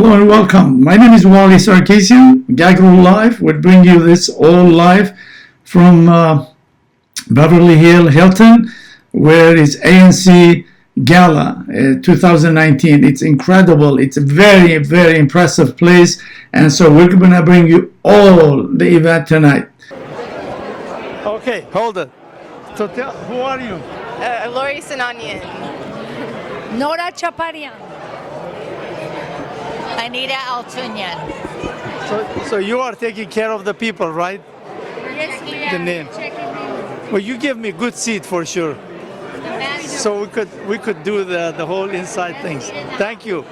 Hello and welcome. My name is Wally Sarkeeesian. Gagrulelive would bring you this all live from Beverly Hill Hilton, where it's ANC Gala 2019. It's incredible. It's a very, very impressive place. And so we're going to bring you all the event tonight. Okay, hold it. So who are you? Lori Sinanian. Nora Chaparian. Anita Altunyan. So you are taking care of the people, right? Yes, we The name. Well, you give me good seat for sure. So we could do the whole inside things. Thank you.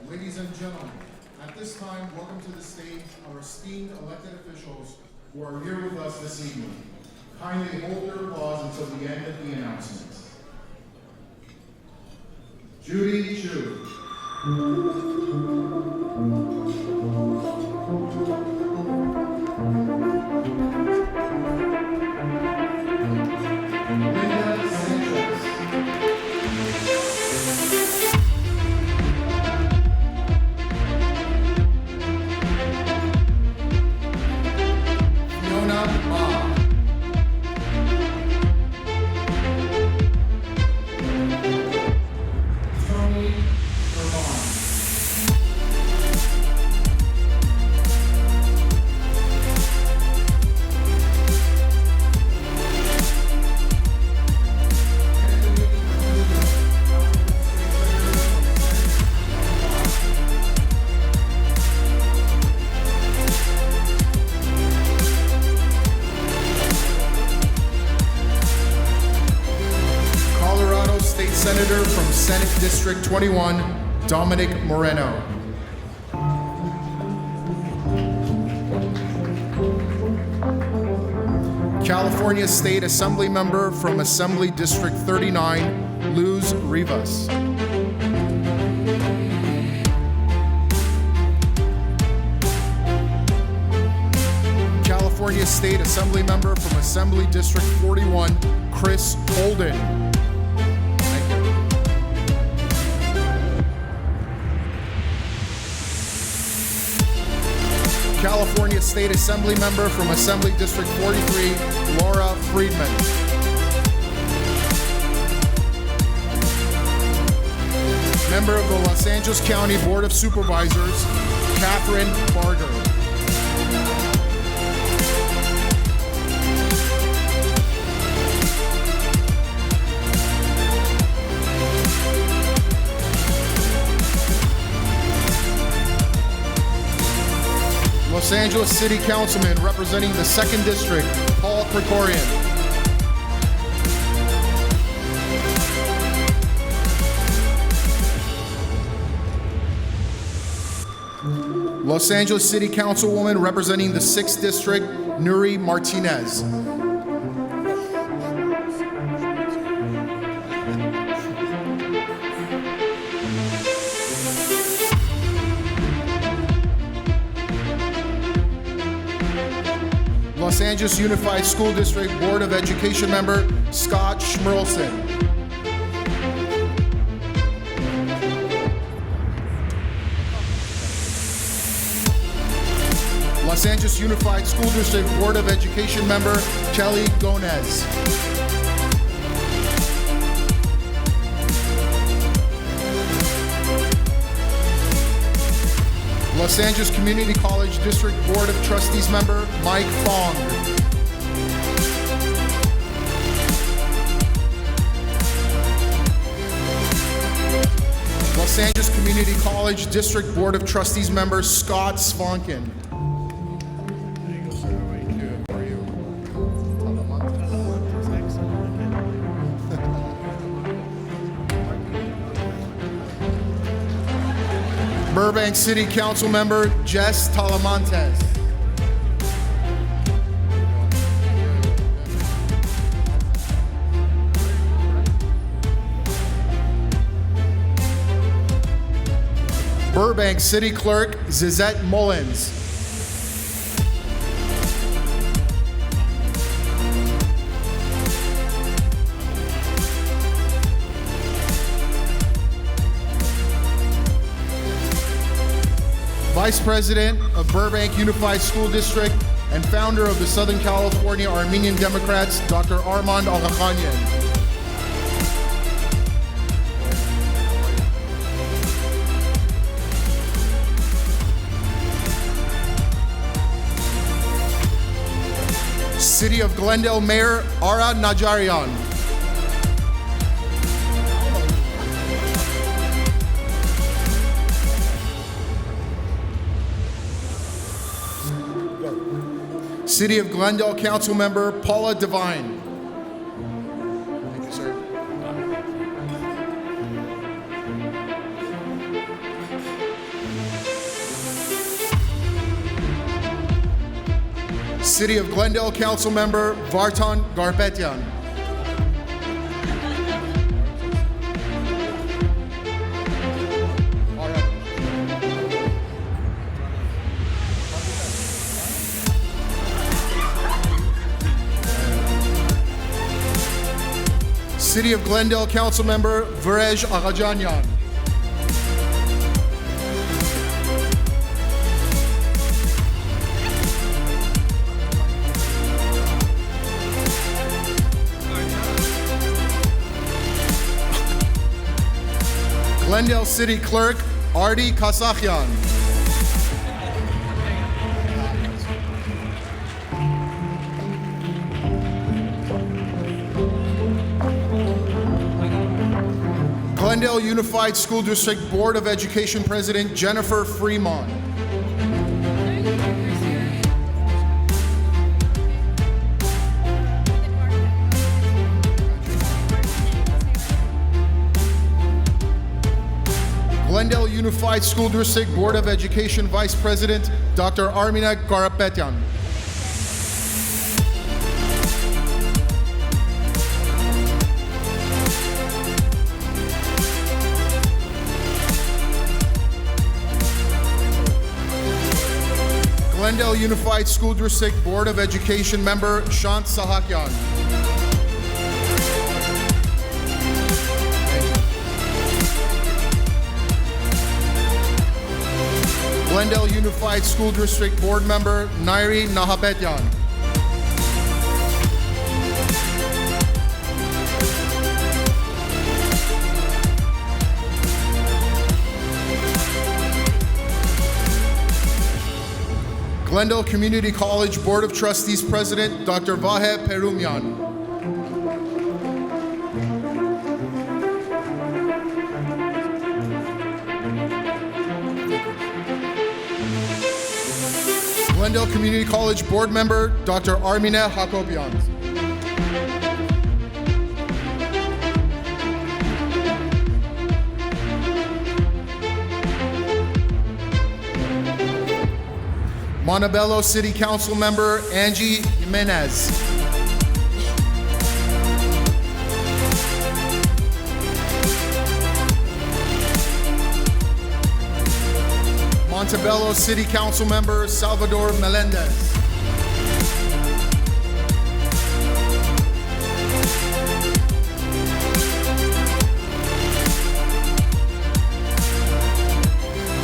Ladies and gentlemen, at this time, welcome to the stage our esteemed elected officials who are here with us this evening. Kindly hold your applause until the end of the announcements. Judy Chu. Linda Sanchez. Senator from Senate District 21, Dominic Moreno. California State Assembly Member from Assembly District 39, Luz Rivas. California State Assembly Member from Assembly District 41, Chris Holden. California State Assembly Member from Assembly District 43, Laura Friedman. Member of the Los Angeles County Board of Supervisors, Catherine Barger. Los Angeles City Councilman representing the 2nd District, Paul Krikorian. Los Angeles City Councilwoman representing the 6th District, Nuri Martinez. Los Angeles Unified School District Board of Education member, Scott Schmerlson. Los Angeles Unified School District Board of Education member Kelly Gonez. Los Angeles Community College District Board of Trustees member Mike Fong. Los Angeles Community College District Board of Trustees member Scott Svonkin. Burbank City Council member Jess Talamantes. Burbank City Clerk Zizette Mullins. Vice President of Burbank Unified School District and founder of the Southern California Armenian Democrats, Dr. Armand Agakhanyan. City of Glendale Mayor Ara Najarian. City of Glendale Council member Paula Devine. Thank you, sir. City of Glendale Council member Vartan Garpetian. City of Glendale Council member Virej Aghajanyan. Glendale City Clerk Artie Kasakhian. Glendale Unified School District Board of Education President Jennifer Fremont. Glendale Unified School District Board of Education Vice President Dr. Armina Garapetyan. Glendale Unified School District Board of Education member Shant Sahakyan. Glendale Unified School District Board member Nairi Nahapetyan. Glendale Community College Board of Trustees President Dr. Vahe Perumyan. Glendale Community College Board Member Dr. Armina Hakobian. Montebello City Council Member Angie Jimenez. Montebello City Council Member Salvador Melendez.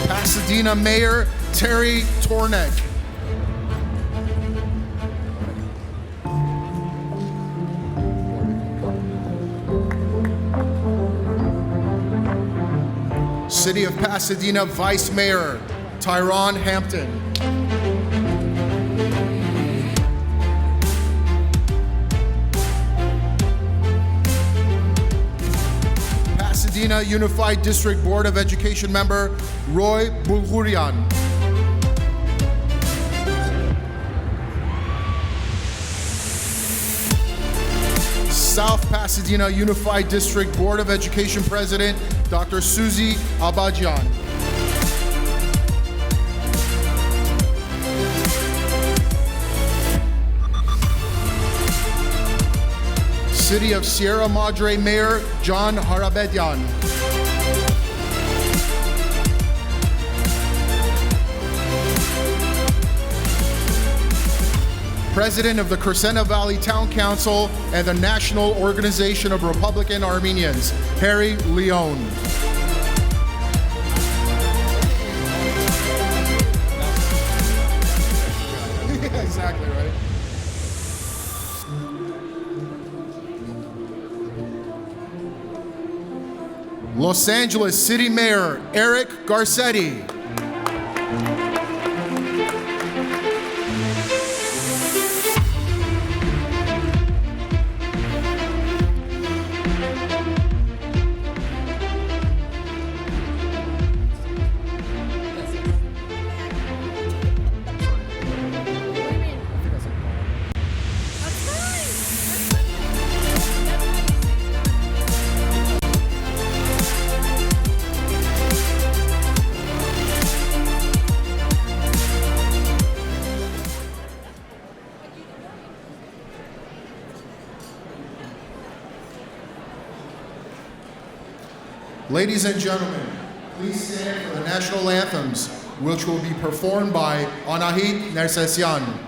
Pasadena Mayor Terry Tornek. City of Pasadena Vice Mayor, Tyron Hampton. Pasadena Unified District Board of Education member, Roy Bulgurian. South Pasadena Unified District Board of Education President, Dr. Susie Abadjian. City of Sierra Madre Mayor, John Harabedian. President of the Crescenta Valley Town Council and the National Organization of Republican Armenians, Harry Leone. Exactly right. Los Angeles City Mayor, Eric Garcetti. Ladies and gentlemen, please stand for the national anthems, which will be performed by Anahit Nersesyan.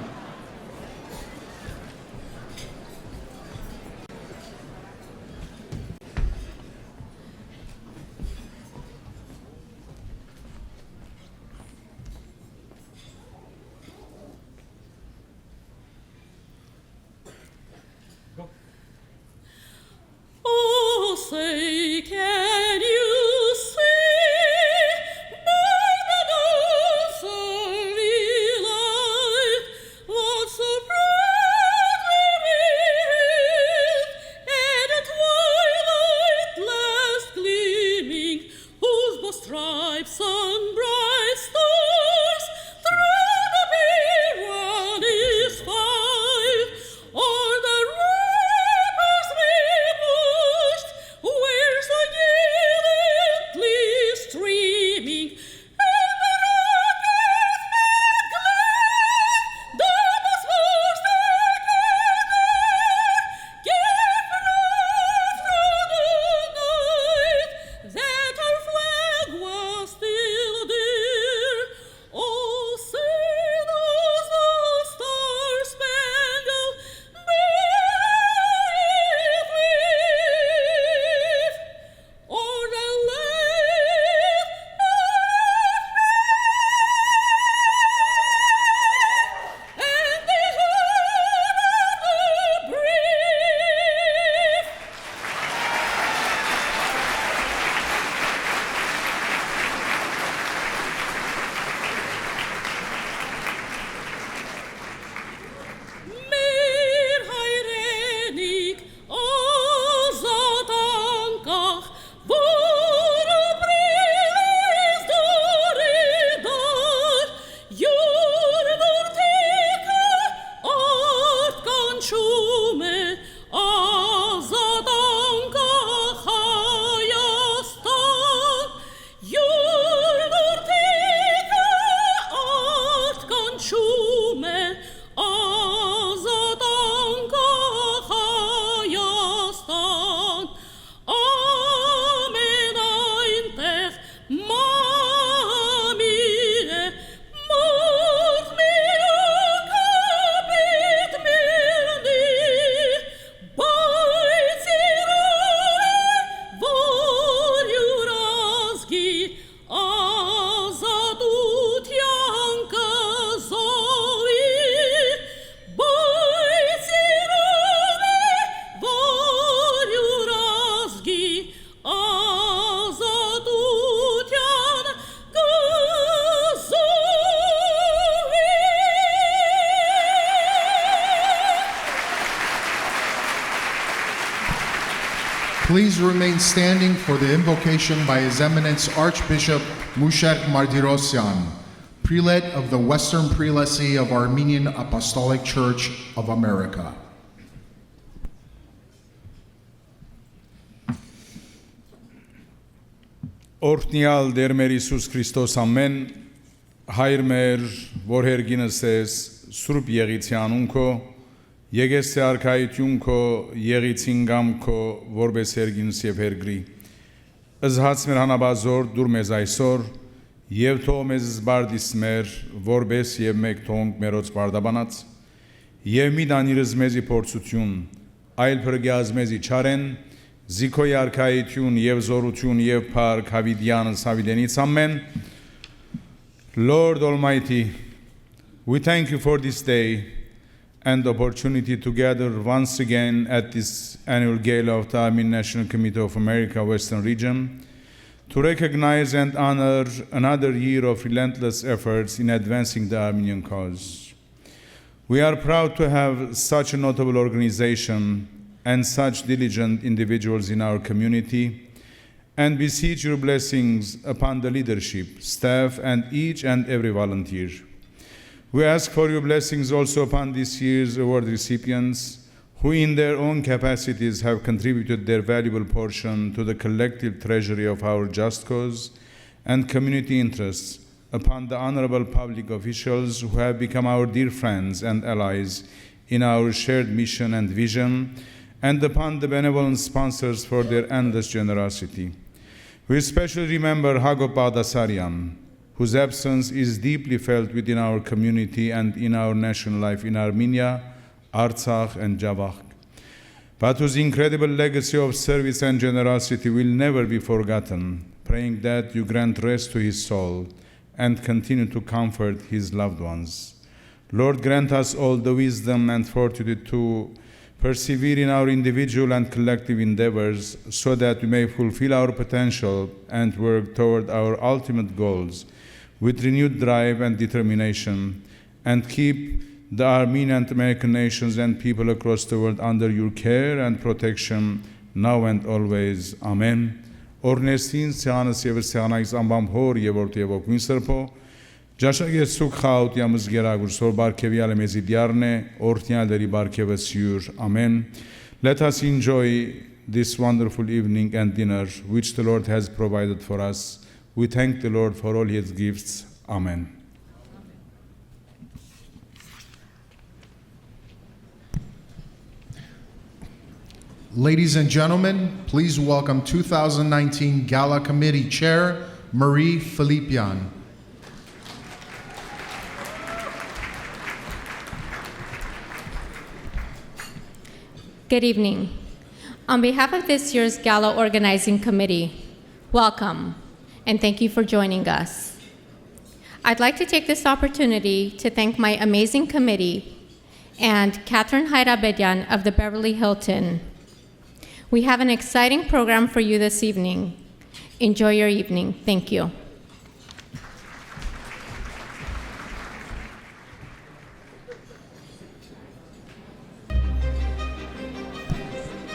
Oh, say, can you see by the dawn's early light what so proudly we read, and at twilight last gleaming, whose bow stripes and bright stars through the Pyrenees five, o'er the ramparts we pushed, we Please remain standing for the invocation by His Eminence Archbishop Mushek Martirosyan, Prelate of the Western Prelacy of Armenian Apostolic Church of America. Օրհնյալ Տեր մեր Հիսուս Քրիստոս ամեն հայր մեր որ հերգինս ես սուրբ եղիցյանուն քո եկես թե արքայություն քո եղիցին գամ քո որպես հերգինս եւ հերգրի ըզհաց մեր հանաբազոր դուր մեզ այսօր եւ թող մեզ զբարդիս մեր որպես եւ մեկ թոնք մերոց բարդաբանած եւ մի դանիրս մեզի փորձություն այլ փրկյազ մեզի չարեն Zikoy arkayitun yev zorutun yev park havidyanız havidenits amen. Lord Almighty, we thank you for this day and the opportunity to gather once again at this annual gala of the Armenian National Committee of America Western Region to recognize and honor another year of relentless efforts in advancing the Armenian cause. We are proud to have such a notable organization and such diligent individuals in our community, and beseech your blessings upon the leadership, staff, and each and every volunteer. We ask for your blessings also upon this year's award recipients, who in their own capacities have contributed their valuable portion to the collective treasury of our just cause and community interests, upon the honorable public officials who have become our dear friends and allies in our shared mission and vision, and upon the benevolent sponsors for their endless generosity. We especially remember Hagop Baghdasaryan, whose absence is deeply felt within our community and in our national life in Armenia, Artsakh, and Javakh, but whose incredible legacy of service and generosity will never be forgotten, praying that you grant rest to his soul and continue to comfort his loved ones. Lord, grant us all the wisdom and fortitude to persevere in our individual and collective endeavors so that we may fulfill our potential and work toward our ultimate goals with renewed drive and determination, and keep the Armenian and American nations and people across the world under your care and protection now and always. Amen. Օրնեստին սյանս եւ սյանայս ամբամ հոր եւ որտ եւ օգին սրբո Ջաշագետ սուկ խաուտ ямыз գերագուր սոր բարգեվյալը մեզի դյարնե օրտնյալերի բարգևը սյուր. Amen. Let us enjoy this wonderful evening and dinner which the Lord has provided for us. We thank the Lord for all his gifts. Amen. Ladies and gentlemen, please welcome 2019 Gala Committee Chair, Marie Hovsepian. Good evening. On behalf of this year's Gala Organizing Committee, welcome, and thank you for joining us. I'd like to take this opportunity to thank my amazing committee and Catherine Hayrabedian of the Beverly Hilton. We have an exciting program for you this evening. Enjoy your evening. Thank you.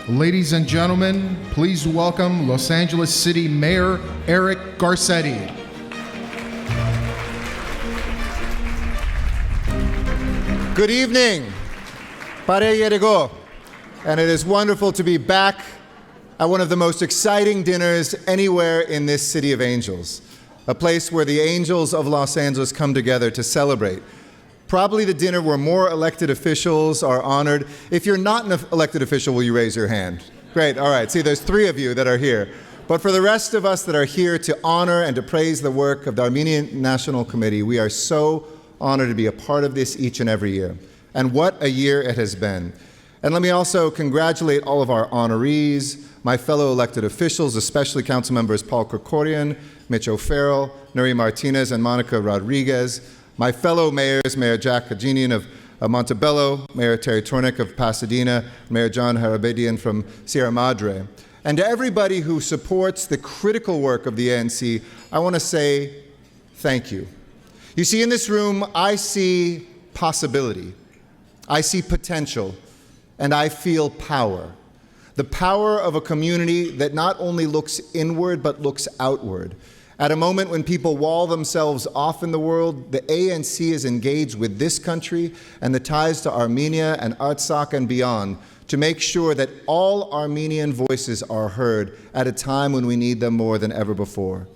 Ladies and gentlemen, please welcome Los Angeles City Mayor Eric Garcetti. Good evening, Pare Yerego, and it is wonderful to be back at one of the most exciting dinners anywhere in this city of angels, a place where the angels of Los Angeles come together to celebrate. Probably the dinner where more elected officials are honored. If you're not an elected official, will you raise your hand? Great, all right. See, there's 3 of you that are here. But for the rest of us that are here to honor and to praise the work of the Armenian National Committee, we are so honored to be a part of this each and every year. And what a year it has been. And let me also congratulate all of our honorees, my fellow elected officials, especially council members Paul Krikorian, Mitch O'Farrell, Nuri Martinez, and Monica Rodriguez, my fellow mayors, Mayor Jack Kajinian of Montebello, Mayor Terry Tornick of Pasadena, Mayor John Hayrabedian from Sierra Madre. And to everybody who supports the critical work of the ANC, I want to say thank you. You see, in this room, I see possibility, I see potential, and I feel power. the power of a community that not only looks inward but looks outward. At a moment when people wall themselves off in the world, the ANC is engaged with this country and the ties to Armenia and Artsakh and beyond to make sure that all Armenian voices are heard at a time when we need them more than ever before.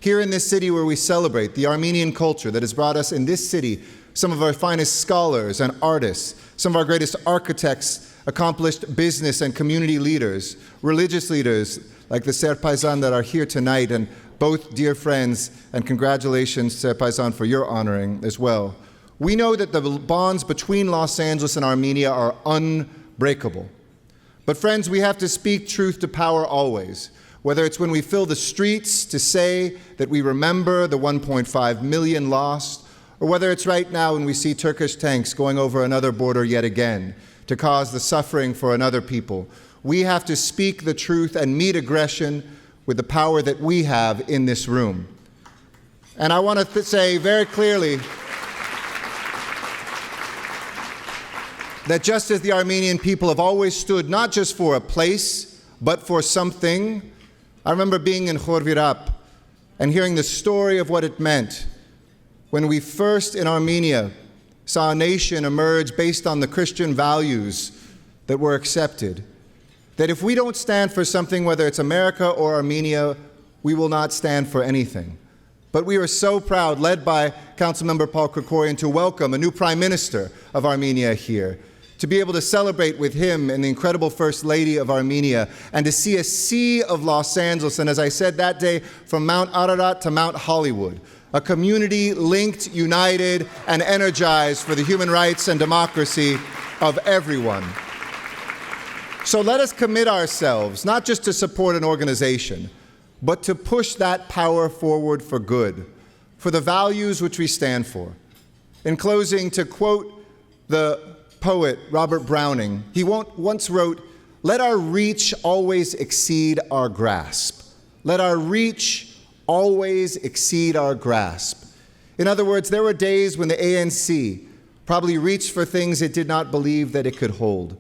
Here in this city where we celebrate the Armenian culture that has brought us in this city some of our finest scholars and artists, some of our greatest architects, accomplished business and community leaders, religious leaders like the Sarkeeesian that are here tonight, and both dear friends, and congratulations, Sarkeeesian, for your honoring as well. We know that the bonds between Los Angeles and Armenia are unbreakable. But friends, we have to speak truth to power always, whether it's when we fill the streets to say that we remember the 1.5 million lost, or whether it's right now when we see Turkish tanks going over another border yet again to cause the suffering for another people. We have to speak the truth and meet aggression with the power that we have in this room. And I want to say very clearly that just as the Armenian people have always stood not just for a place, but for something, I remember being in Khorvirap and hearing the story of what it meant when we first in Armenia saw a nation emerge based on the Christian values that were accepted. That if we don't stand for something, whether it's America or Armenia, we will not stand for anything. But we were so proud, led by Councilmember Paul Krikorian, to welcome a new Prime Minister of Armenia here, to be able to celebrate with him and the incredible First Lady of Armenia, and to see a sea of Los Angeles, and as I said that day, from Mount Ararat to Mount Hollywood, a community linked, united, and energized for the human rights and democracy of everyone. So let us commit ourselves, not just to support an organization, but to push that power forward for good, for the values which we stand for. In closing, to quote the poet Robert Browning, he once wrote, "Let our reach always exceed our grasp." Let our reach always exceed our grasp. In other words, there were days when the ANC probably reached for things it did not believe that it could hold.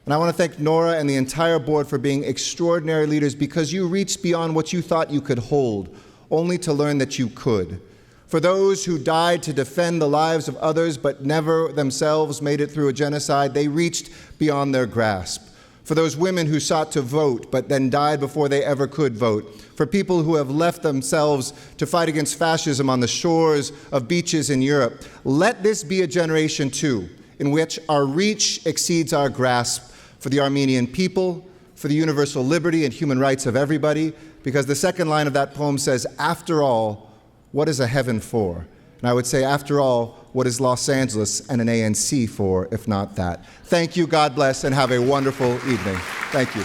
And I want to thank Nora and the entire board for being extraordinary leaders, because you reached beyond what you thought you could hold, only to learn that you could. For those who died to defend the lives of others but never themselves made it through a genocide, they reached beyond their grasp. For those women who sought to vote but then died before they ever could vote. For people who have left themselves to fight against fascism on the shores of beaches in Europe. Let this be a generation too, in which our reach exceeds our grasp, for the Armenian people, for the universal liberty and human rights of everybody, because the second line of that poem says, after all, what is a heaven for? And I would say, after all, what is Los Angeles and an ANC for, if not that? Thank you, God bless, and have a wonderful evening. Thank you.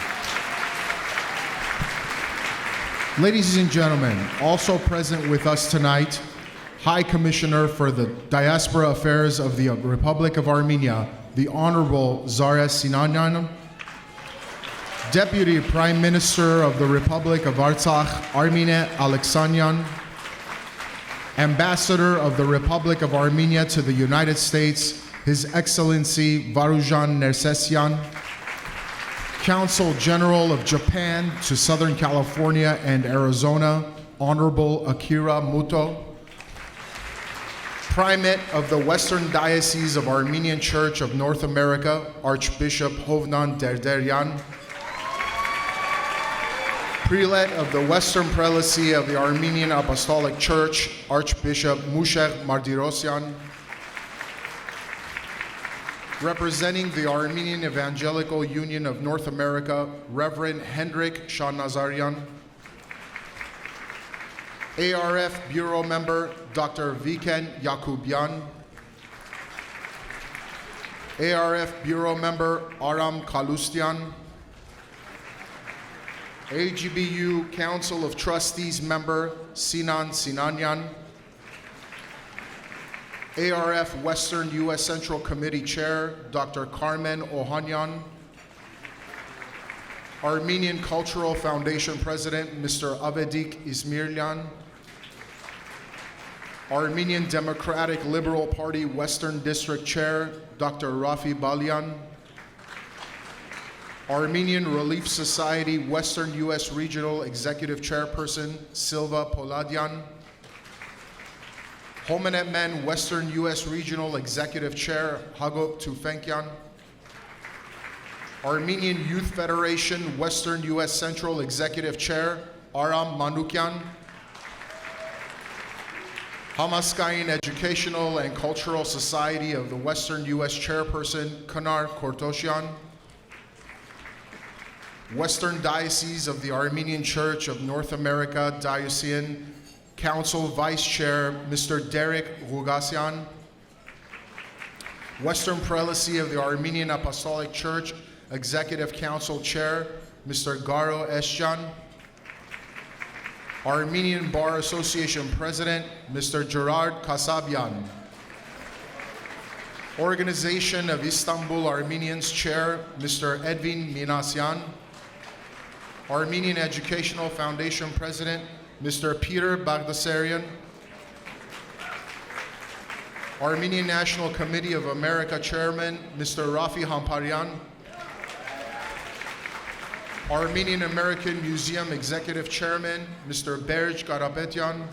Ladies and gentlemen, also present with us tonight, High Commissioner for the Diaspora Affairs of the Republic of Armenia, the Honorable Zara Sinanyan, Deputy Prime Minister of the Republic of Artsakh, Armine Alexanyan, Ambassador of the Republic of Armenia to the United States, His Excellency Varujan Nersesyan, Consul General of Japan to Southern California and Arizona, Honorable Akira Muto, Primate of the Western Diocese of Armenian Church of North America, Archbishop Hovnan Derderyan, Prelate of the Western Prelacy of the Armenian Apostolic Church, Archbishop Mushekh Mardirosyan, representing the Armenian Evangelical Union of North America, Reverend Hendrik Shahnazarian, ARF Bureau Member, Dr. Viken Yakubian, ARF Bureau Member, Aram Kalustian, AGBU Council of Trustees Member, Sinan Sinanyan, ARF Western U.S. Central Committee Chair, Dr. Carmen Ohanyan, Armenian Cultural Foundation President, Mr. Avedik Ismirlian, Armenian Democratic Liberal Party Western District Chair, Dr. Rafi Balyan, Armenian Relief Society Western U.S. Regional Executive Chairperson Silva Poladian, Homenet Men Western U.S. Regional Executive Chair Hagop Tufenkian, Armenian Youth Federation Western U.S. Central Executive Chair Aram Manukyan, Hamaskayan Educational and Cultural Society of the Western U.S. Chairperson Kanar Kortosyan, Western Diocese of the Armenian Church of North America Diocesan Council Vice Chair Mr. Derek Rugasyan, Western Prelacy of the Armenian Apostolic Church Executive Council Chair Mr. Garo Eshjan, Armenian Bar Association President Mr. Gerard Kasabian, Organization of Istanbul Armenians Chair Mr. Edwin Minasyan, Armenian Educational Foundation President Mr. Peter Bagdasarian, Armenian National Committee of America Chairman Mr. Rafi Hamparian, Armenian American Museum Executive Chairman Mr. Berj Karapetyan,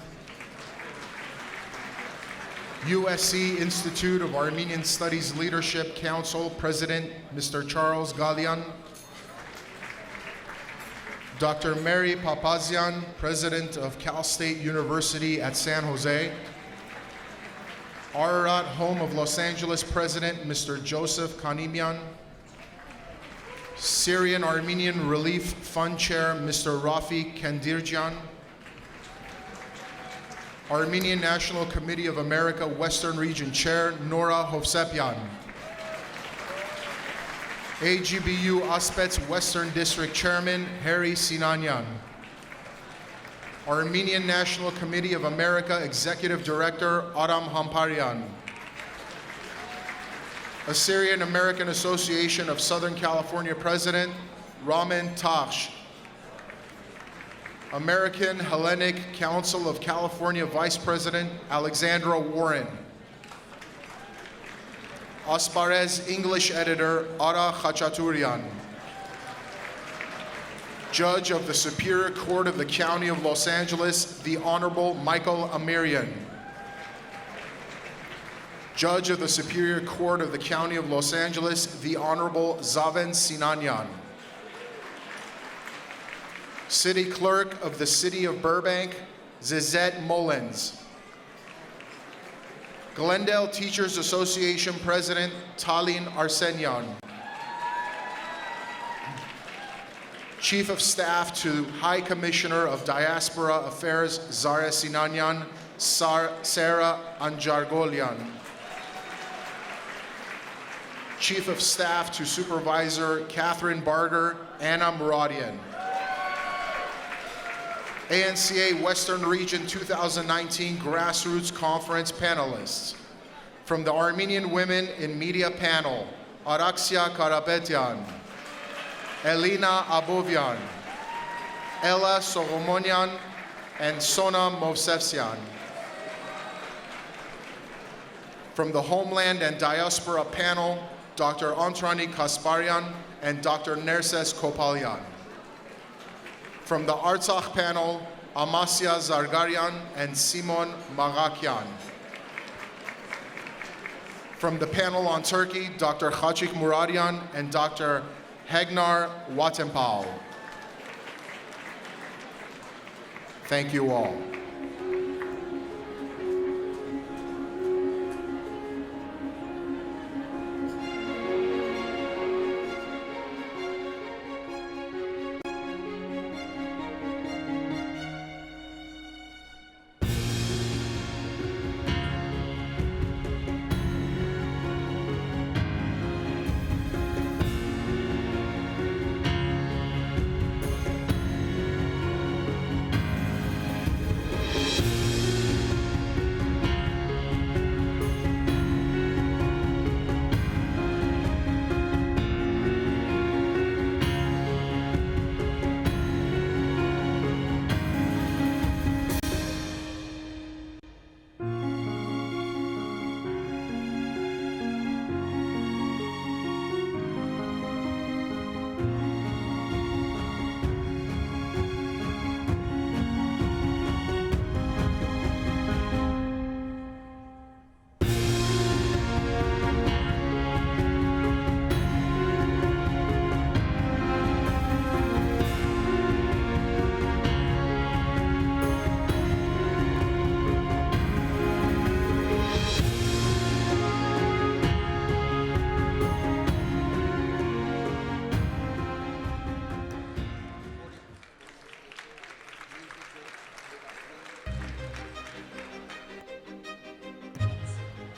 USC Institute of Armenian Studies Leadership Council President Mr. Charles Galian, Dr. Mary Papazian, President of Cal State University at San Jose, Ararat Home of Los Angeles President Mr. Joseph Kanimian, Syrian Armenian Relief Fund Chair Mr. Rafi Kendirjan, Armenian National Committee of America Western Region Chair Nora Hovsepian, AGBU Aspets Western District Chairman Harry Sinanyan, Armenian National Committee of America Executive Director Aram Hamparian, Assyrian American Association of Southern California President Ramin Taksh, American Hellenic Council of California Vice President Alexandra Warren, Asparez English Editor Ara Khachaturian, Judge of the Superior Court of the County of Los Angeles, the Honorable Michael Amirian, Judge of the Superior Court of the County of Los Angeles, the Honorable Zaven Sinanyan, City Clerk of the City of Burbank, Zizette Mullins, Glendale Teachers Association President Talin Arsenyan, Chief of Staff to High Commissioner of Diaspora Affairs Zara Sinanyan, Sarah Anjargolian, Chief of Staff to Supervisor Catherine Barger, Anna Muradian, ANCA Western Region 2019 Grassroots Conference panelists. From the Armenian Women in Media panel, Araxia Karapetyan, Elina Abovyan, Ella Sogomonian, and Sona Movsesian. From the Homeland and Diaspora panel, Dr. Antrani Kasparian and Dr. Nerses Kopalyan. From the Artsakh panel, Amasya Zargarian and Simon Magakian. From the panel on Turkey, Dr. Khachik Muradian and Dr. Hegnar Watempal. Thank you all.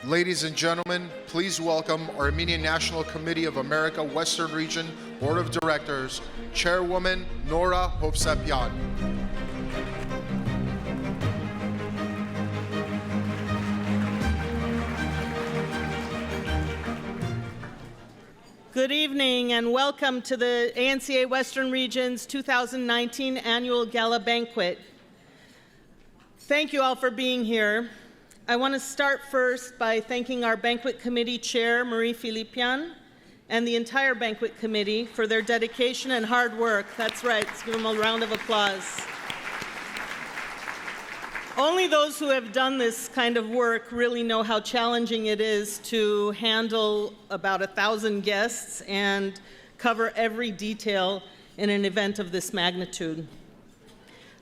Ladies and gentlemen, please welcome Armenian National Committee of America Western Region Board of Directors, Chairwoman Nora Hovsepian. Good evening and welcome to the ANCA Western Region's 2019 Annual Gala Banquet. Thank you all for being here. I want to start first by thanking our Banquet Committee Chair, Marie Philippian, and the entire Banquet Committee for their dedication and hard work. That's right, let's give them a round of applause. Only those who have done this kind of work really know how challenging it is to handle about 1,000 guests and cover every detail in an event of this magnitude.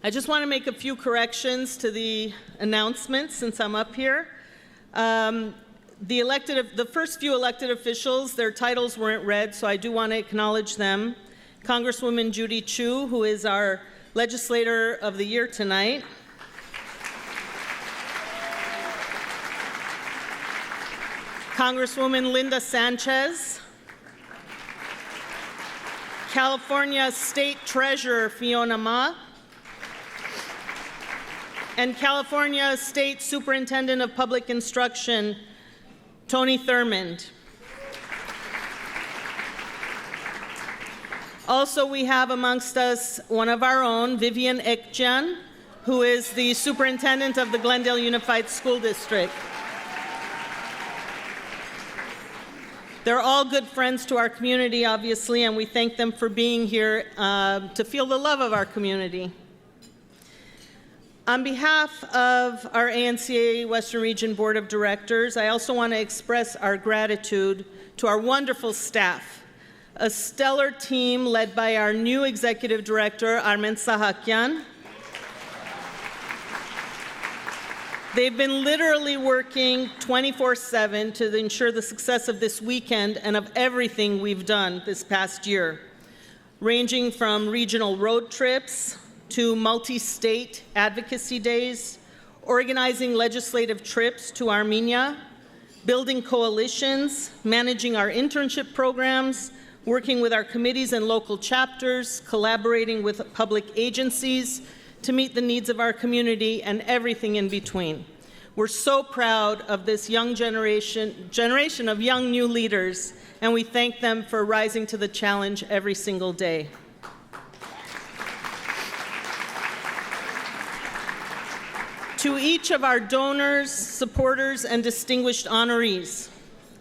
I just want to make a few corrections to the announcements since I'm up here. The first few elected officials, their titles weren't read, so I do want to acknowledge them. Congresswoman Judy Chu, who is our Legislator of the Year tonight. Congresswoman Linda Sanchez. California State Treasurer Fiona Ma. And California State Superintendent of Public Instruction, Tony Thurmond. Also, we have amongst us one of our own, Vivian Ekjan, who is the Superintendent of the Glendale Unified School District. They're all good friends to our community, obviously, and we thank them for being here to feel the love of our community. On behalf of our ANCA Western Region Board of Directors, I also want to express our gratitude to our wonderful staff, a stellar team led by our new Executive Director, Artsakh. They've been literally working 24/7 to ensure the success of this weekend and of everything we've done this past year, ranging from regional road trips to multi-state advocacy days, organizing legislative trips to Armenia, building coalitions, managing our internship programs, working with our committees and local chapters, collaborating with public agencies to meet the needs of our community, and everything in between. We're so proud of this young generation of young new leaders, and we thank them for rising to the challenge every single day. To each of our donors, supporters, and distinguished honorees,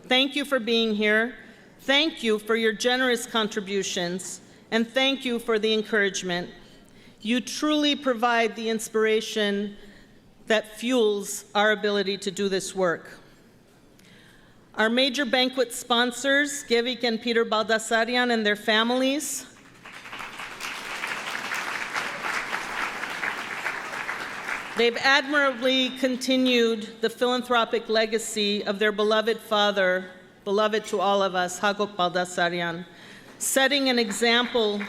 thank you for being here. Thank you for your generous contributions, and thank you for the encouragement. You truly provide the inspiration that fuels our ability to do this work. Our major banquet sponsors, Gevik and Peter Baldassarian and their families, they've admirably continued the philanthropic legacy of their beloved father, beloved to all of us, Hagop Baldassarian, setting an example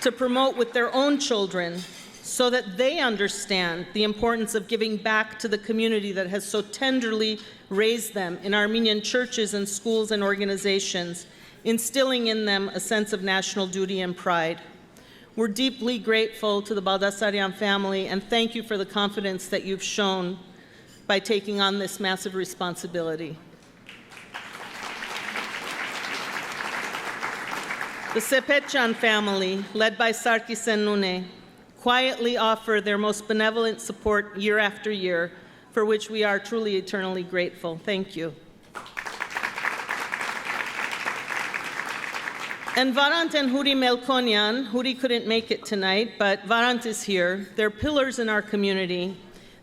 to promote with their own children so that they understand the importance of giving back to the community that has so tenderly raised them in Armenian churches and schools and organizations, instilling in them a sense of national duty and pride. We're deeply grateful to the Baldassarian family, and thank you for the confidence that you've shown by taking on this massive responsibility. The Sepetchan family, led by Sarkeeesian, quietly offer their most benevolent support year after year, for which we are truly eternally grateful. Thank you. And Varant and Huri Melkonian, Huri couldn't make it tonight, but Varant is here. They're pillars in our community.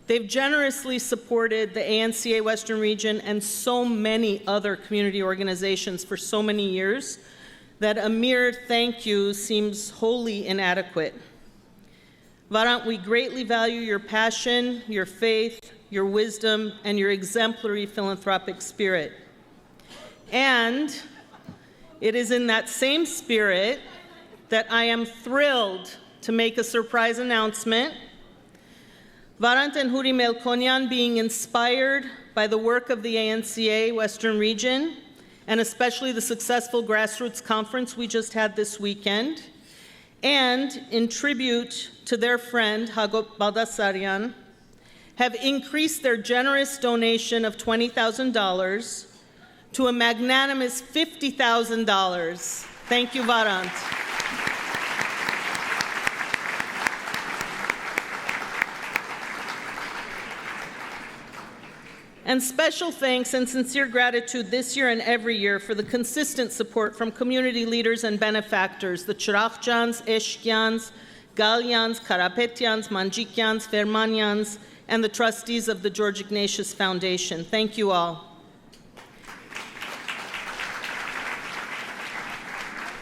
They've generously supported the ANCA Western Region and so many other community organizations for so many years that a mere thank you seems wholly inadequate. Varant, we greatly value your passion, your faith, your wisdom, and your exemplary philanthropic spirit. And it is in that same spirit that I am thrilled to make a surprise announcement. Varant and Huri Melkonian, being inspired by the work of the ANCA Western Region, and especially the successful Grassroots conference we just had this weekend, and in tribute to their friend, Hagop Baldasarian, have increased their generous donation of $20,000 to a magnanimous $50,000. Thank you, Varant. And special thanks and sincere gratitude this year and every year for the consistent support from community leaders and benefactors, the Chirakhjans, Eshkians, Galyans, Karapetians, Manjikians, Fermanians, and the trustees of the George Ignatius Foundation. Thank you all.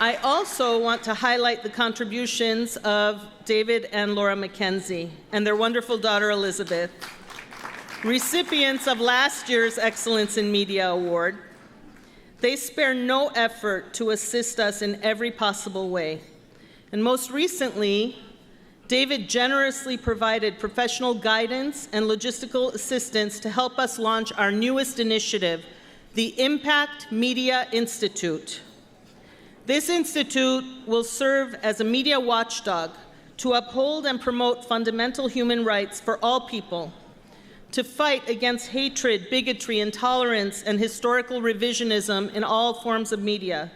I also want to highlight the contributions of David and Laura McKenzie and their wonderful daughter, Elizabeth, recipients of last year's Excellence in Media Award. They spare no effort to assist us in every possible way. And most recently, David generously provided professional guidance and logistical assistance to help us launch our newest initiative, the Impact Media Institute. This institute will serve as a media watchdog to uphold and promote fundamental human rights for all people, to fight against hatred, bigotry, intolerance, and historical revisionism in all forms of media,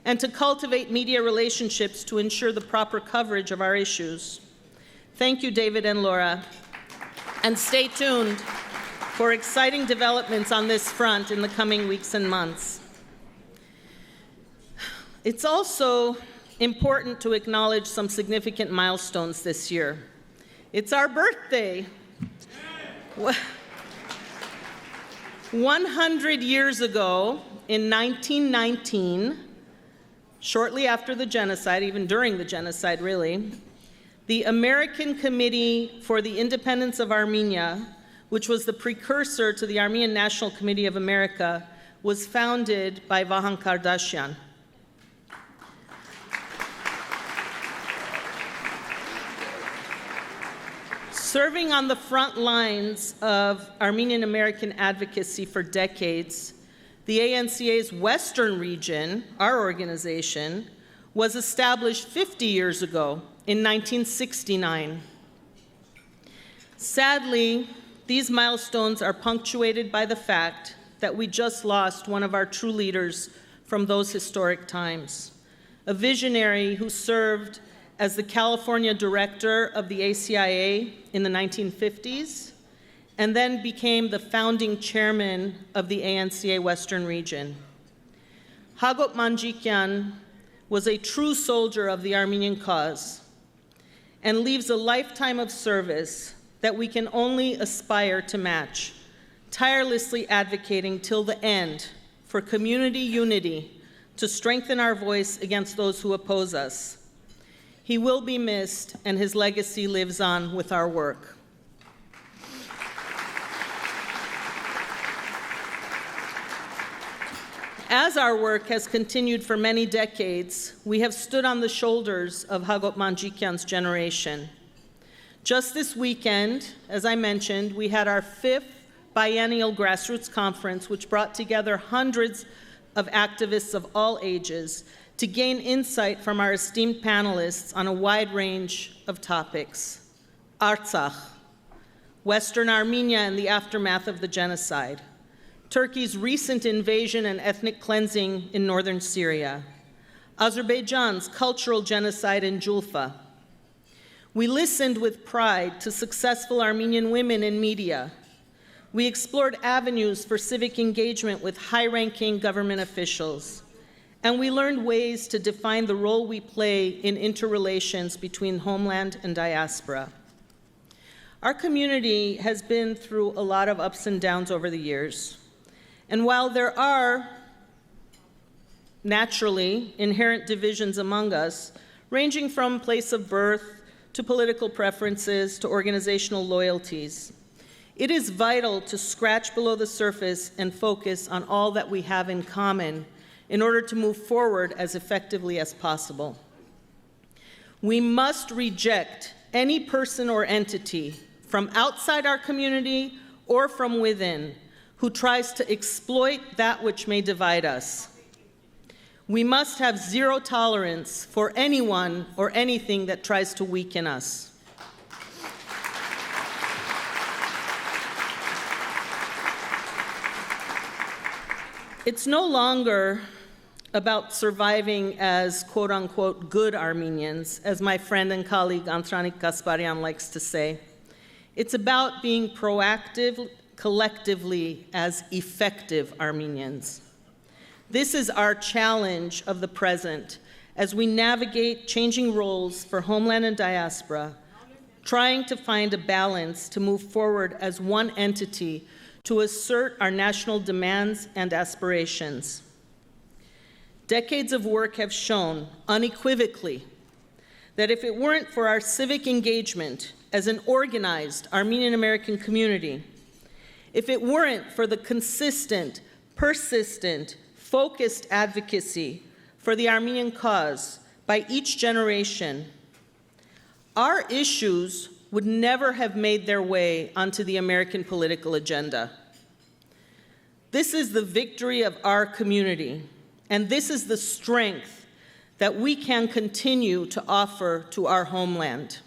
and to cultivate media relationships to ensure the proper coverage of our issues. Thank you, David and Laura. And stay tuned for exciting developments on this front in the coming weeks and months. It's also important to acknowledge some significant milestones this year. It's our birthday. 100 years ago, in 1919, shortly after the genocide, even during the genocide really, the American Committee for the Independence of Armenia, which was the precursor to the Armenian National Committee of America, was founded by Vahan Kardashian. Serving on the front lines of Armenian American advocacy for decades, the ANCA's Western region, our organization, was established 50 years ago in 1969. Sadly, these milestones are punctuated by the fact that we just lost one of our true leaders from those historic times, a visionary who served as the California director of the ACIA in the 1950s, and then became the founding chairman of the ANCA Western Region. Hagop Manjikian was a true soldier of the Armenian cause and leaves a lifetime of service that we can only aspire to match, tirelessly advocating till the end for community unity to strengthen our voice against those who oppose us. He will be missed, and his legacy lives on with our work. As our work has continued for many decades, we have stood on the shoulders of Hagop Manjikian's generation. Just this weekend, as I mentioned, we had our 5th biennial Grassroots conference, which brought together hundreds of activists of all ages to gain insight from our esteemed panelists on a wide range of topics. Artsakh, Western Armenia and the aftermath of the genocide, Turkey's recent invasion and ethnic cleansing in northern Syria, Azerbaijan's cultural genocide in Julfa. We listened with pride to successful Armenian women in media. We explored avenues for civic engagement with high-ranking government officials. And we learned ways to define the role we play in interrelations between homeland and diaspora. Our community has been through a lot of ups and downs over the years. And while there are naturally inherent divisions among us, ranging from place of birth to political preferences to organizational loyalties, it is vital to scratch below the surface and focus on all that we have in common in order to move forward as effectively as possible. We must reject any person or entity from outside our community or from within who tries to exploit that which may divide us. We must have zero tolerance for anyone or anything that tries to weaken us. It's no longer about surviving as quote-unquote good Armenians, as my friend and colleague Antranik Gasparian likes to say. It's about being proactive collectively as effective Armenians. This is our challenge of the present as we navigate changing roles for homeland and diaspora, trying to find a balance to move forward as one entity to assert our national demands and aspirations. Decades of work have shown unequivocally that if it weren't for our civic engagement as an organized Armenian American community, if it weren't for the consistent, persistent, focused advocacy for the Armenian cause by each generation, our issues would never have made their way onto the American political agenda. This is the victory of our community, and this is the strength that we can continue to offer to our homeland.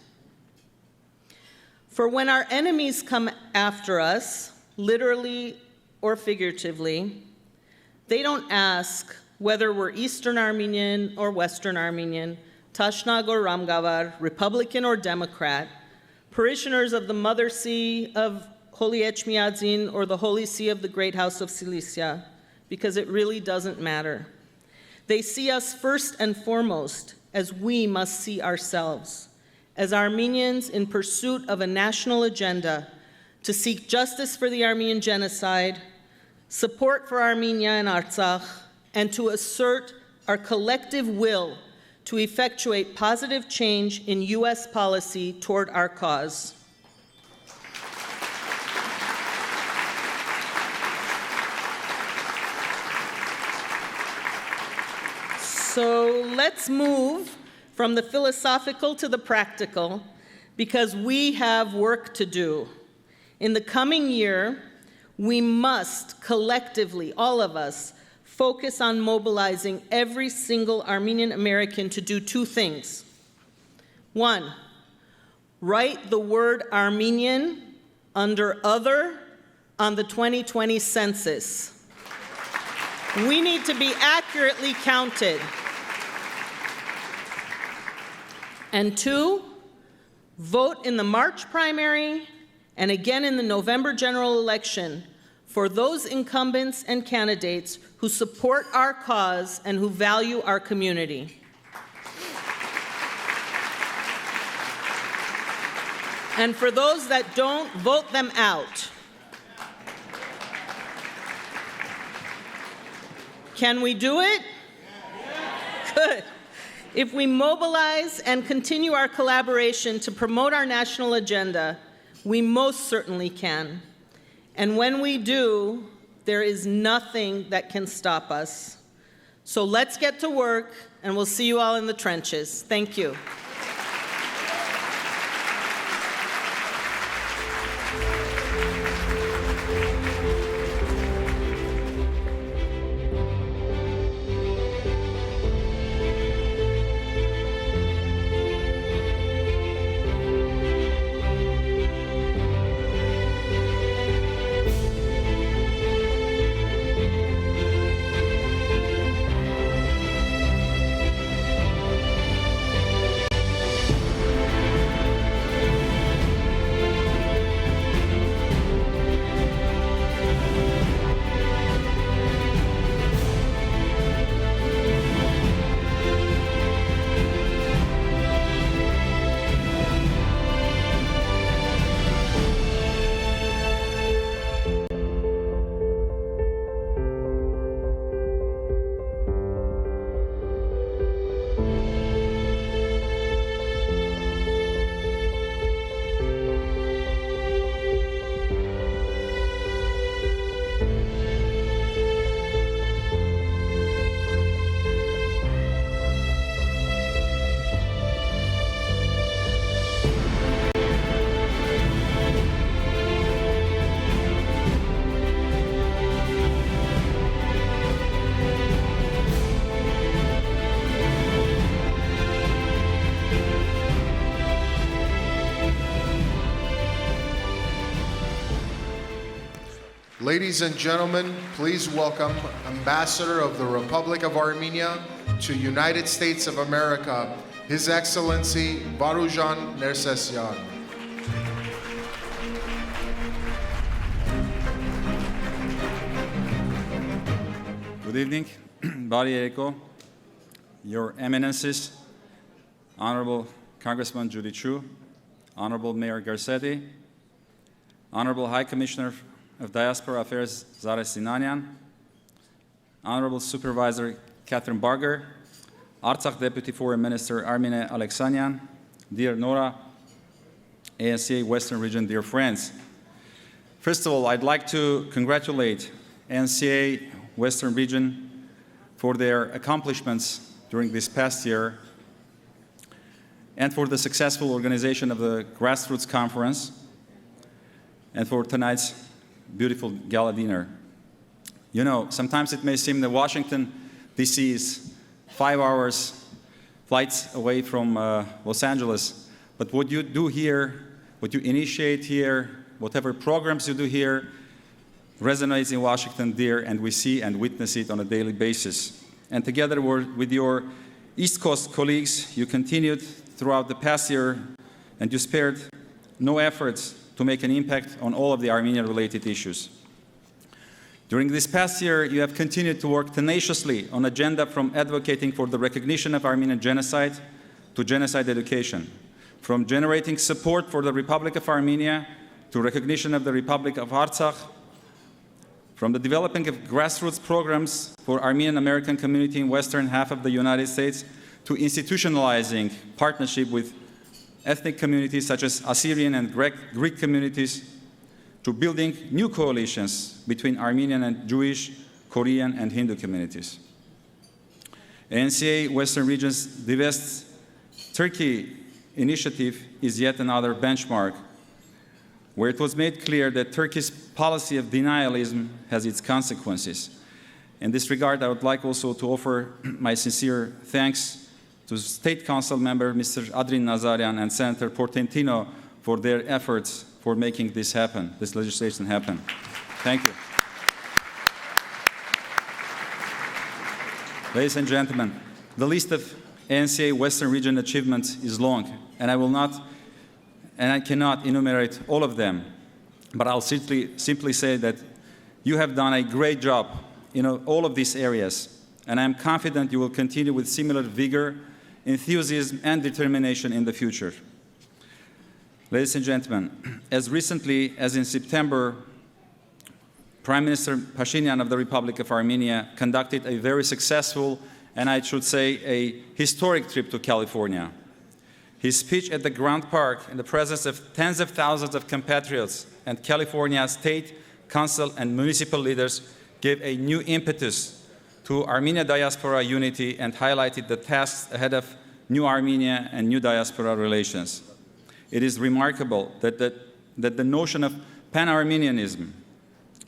For when our enemies come after us, literally or figuratively, they don't ask whether we're Eastern Armenian or Western Armenian, Tashnag or Ramgavar, Republican or Democrat, parishioners of the Mother See of Holy Echmiadzin or the Holy See of the Great House of Cilicia, because it really doesn't matter. They see us first and foremost as we must see ourselves, as Armenians in pursuit of a national agenda to seek justice for the Armenian Genocide, support for Armenia and Artsakh, and to assert our collective will to effectuate positive change in U.S. policy toward our cause. So let's move from the philosophical to the practical, because we have work to do. In the coming year, we must collectively, all of us, focus on mobilizing every single Armenian American to do two things. One, write the word Armenian under other on the 2020 census. We need to be accurately counted. And two, vote in the March primary and again in the November general election for those incumbents and candidates who support our cause and who value our community. And for those that don't, vote them out. Can we do it? Good. If we mobilize and continue our collaboration to promote our national agenda, we most certainly can. And when we do, there is nothing that can stop us. So let's get to work, and we'll see you all in the trenches. Thank you. Ladies and gentlemen, please welcome Ambassador of the Republic of Armenia to United States of America, His Excellency Varujan Nersesyan. Good evening, Bari Eko, Your Eminences, Honorable Congresswoman Judy Chu, Honorable Mayor Garcetti, Honorable High Commissioner of Diaspora Affairs Zara Sinanian, Honorable Supervisor Catherine Barger, Artsakh Deputy Foreign Minister Armine Alexanyan, dear Nora, ANCA Western Region, dear friends. First of all, I'd like to congratulate ANCA Western Region for their accomplishments during this past year and for the successful organization of the Grassroots Conference and for tonight's beautiful gala dinner. You know, sometimes it may seem that Washington, D.C. is 5 hours flights away from Los Angeles, but what you do here, what you initiate here, whatever programs you do here, resonates in Washington, dear, and we see and witness it on a daily basis. And together with your East Coast colleagues, you continued throughout the past year, and you spared no efforts to make an impact on all of the Armenian-related issues. During this past year, you have continued to work tenaciously on agenda from advocating for the recognition of Armenian genocide to genocide education, from generating support for the Republic of Armenia to recognition of the Republic of Artsakh, from the developing of grassroots programs for Armenian American community in western half of the United States to institutionalizing partnership with ethnic communities such as Assyrian and Greek communities, to building new coalitions between Armenian and Jewish, Korean, and Hindu communities. ANCA Western Region's Divest Turkey initiative is yet another benchmark where it was made clear that Turkey's policy of denialism has its consequences. In this regard, I would like also to offer my sincere thanks to State Council member Mr. Adrin Nazarian and Senator Portentino for their efforts for making this happen, this legislation happen. Thank you. Ladies and gentlemen, the list of ANCA Western Region achievements is long, and I cannot enumerate all of them, but I'll simply say that you have done a great job in all of these areas, and I'm confident you will continue with similar vigor, enthusiasm, and determination in the future. Ladies and gentlemen, as recently as in September, Prime Minister Pashinyan of the Republic of Armenia conducted a very successful, and I should say a historic trip to California. His speech at the Grand Park in the presence of tens of thousands of compatriots and California state, council, and municipal leaders gave a new impetus to Armenia diaspora unity and highlighted the tasks ahead of new Armenia and new diaspora relations. It is remarkable that the notion of Pan-Armenianism,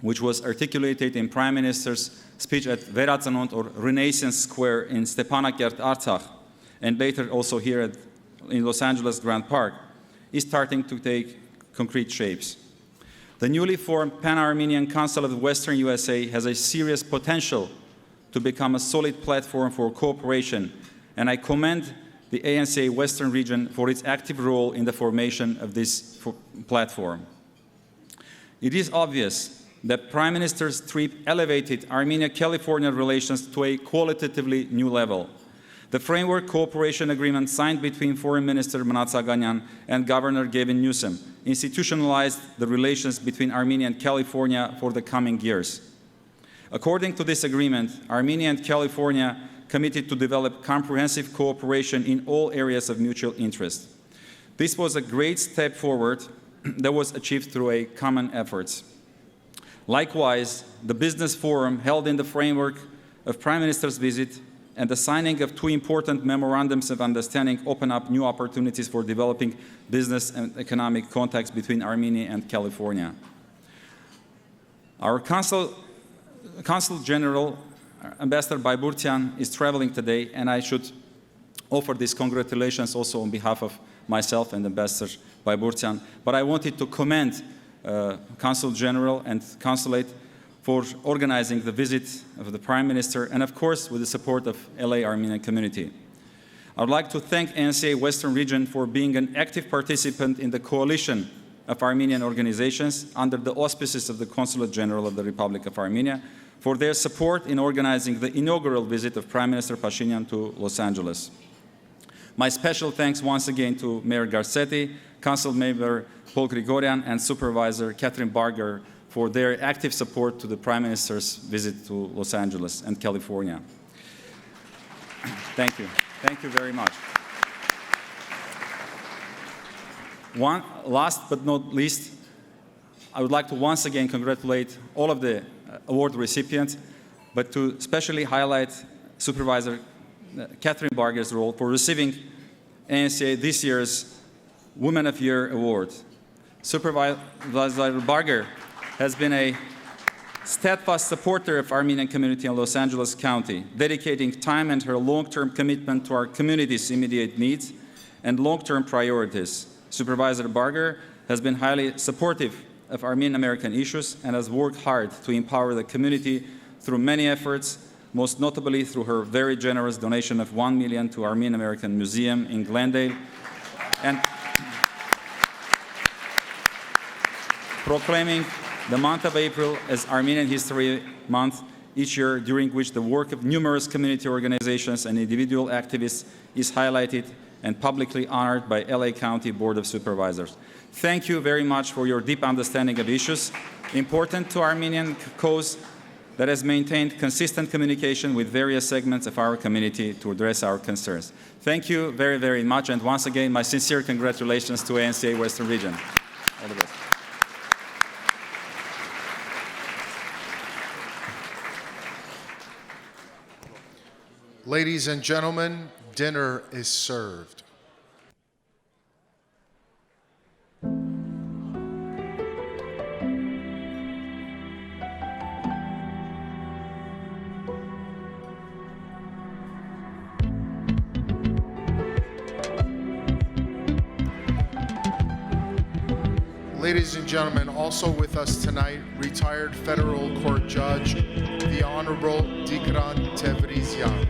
which was articulated in Prime Minister's speech at Veratsanont or Renaissance Square in Stepanakert, Artsakh, and later also here in Los Angeles Grand Park, is starting to take concrete shapes. The newly formed Pan-Armenian Council of the Western USA has a serious potential to become a solid platform for cooperation, and I commend the ANCA Western Region for its active role in the formation of this platform. It is obvious that Prime Minister's trip elevated Armenia-California relations to a qualitatively new level. The Framework Cooperation Agreement signed between Foreign Minister Manat Saganyan and Governor Gavin Newsom institutionalized the relations between Armenia and California for the coming years. According to this agreement, Armenia and California committed to develop comprehensive cooperation in all areas of mutual interest. This was a great step forward that was achieved through a common efforts. Likewise, the business forum held in the framework of Prime Minister's visit and the signing of two important memorandums of understanding open up new opportunities for developing business and economic contacts between Armenia and California. Our Consul General, Ambassador Bayburtian, is traveling today, and I should offer these congratulations also on behalf of myself and Ambassador Bayburtian. But I wanted to commend Consul General and Consulate for organizing the visit of the Prime Minister, and of course, with the support of LA Armenian community. I would like to thank ANCA Western Region for being an active participant in the coalition of Armenian organizations under the auspices of the Consulate General of the Republic of Armenia for their support in organizing the inaugural visit of Prime Minister Pashinyan to Los Angeles. My special thanks once again to Mayor Garcetti, Council Member Paul Grigorian, and Supervisor Catherine Barger for their active support to the Prime Minister's visit to Los Angeles and California. Thank you. Thank you very much. Last but not least, I would like to once again congratulate all of the award recipients, but to especially highlight Supervisor Catherine Barger's role for receiving ANCA this year's Women of Year Award. Supervisor Barger has been a steadfast supporter of Armenian community in Los Angeles County, dedicating time and her long-term commitment to our community's immediate needs and long-term priorities. Supervisor Barger has been highly supportive of Armenian American issues and has worked hard to empower the community through many efforts, most notably through her very generous donation of $1 million to Armenian American Museum in Glendale, and proclaiming the month of April as Armenian History Month each year, during which the work of numerous community organizations and individual activists is highlighted and publicly honored by LA County Board of Supervisors. Thank you very much for your deep understanding of issues important to Armenian cause that has maintained consistent communication with various segments of our community to address our concerns. Thank you very, very much, and once again, my sincere congratulations to ANCA Western Region. All the best. Ladies and gentlemen, dinner is served. Ladies and gentlemen, also with us tonight, retired federal court judge, the Honorable Dikran Tevrizian.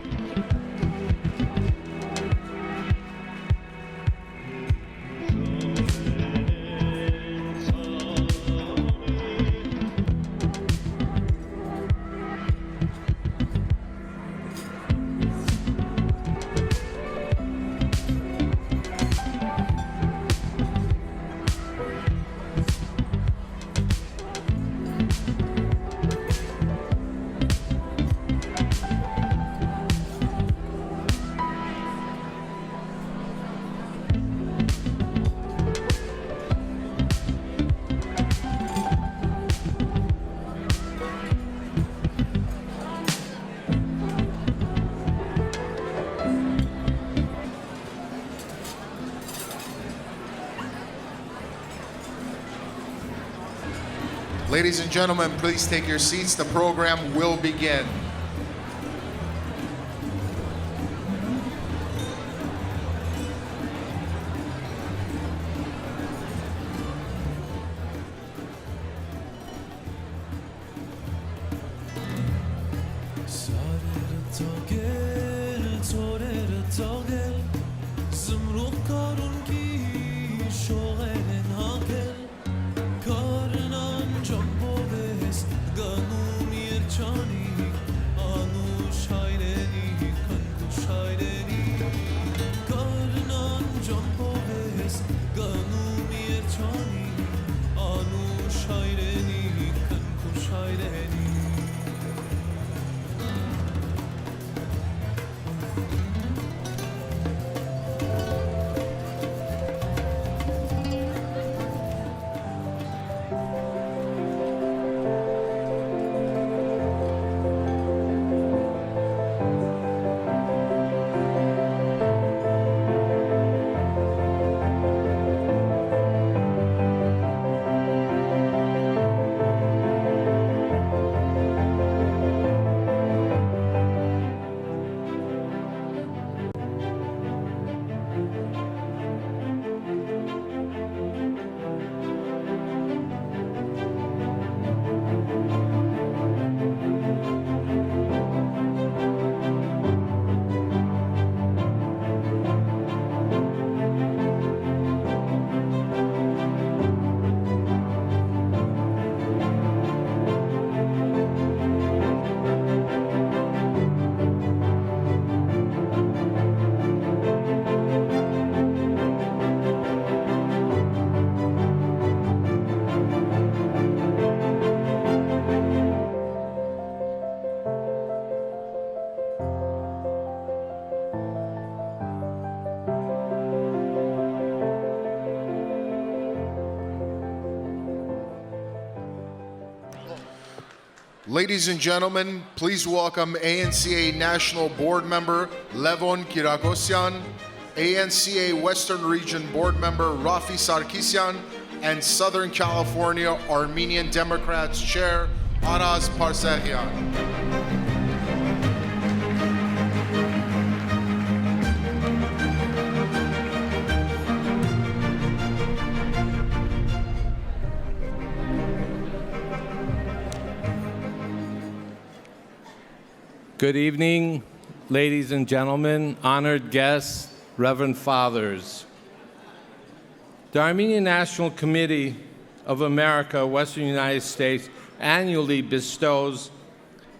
Ladies and gentlemen, please take your seats. The program will begin. Ladies and gentlemen, please welcome ANCA National Board Member Levon Kiragosyan, ANCA Western Region Board Member Wally Sarkeeesian, and Southern California Armenian Democrats Chair Aras Parsahian. Good evening, ladies and gentlemen, honored guests, Reverend Fathers. The Armenian National Committee of America, Western United States, annually bestows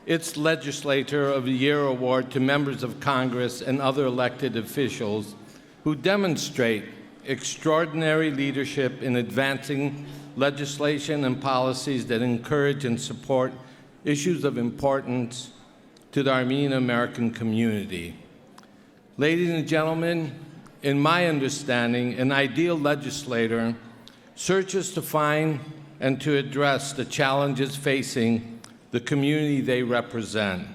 its Legislator of the Year award to members of Congress and other elected officials who demonstrate extraordinary leadership in advancing legislation and policies that encourage and support issues of importance to the Armenian American community. Ladies and gentlemen, in my understanding, an ideal legislator searches to find and to address the challenges facing the community they represent.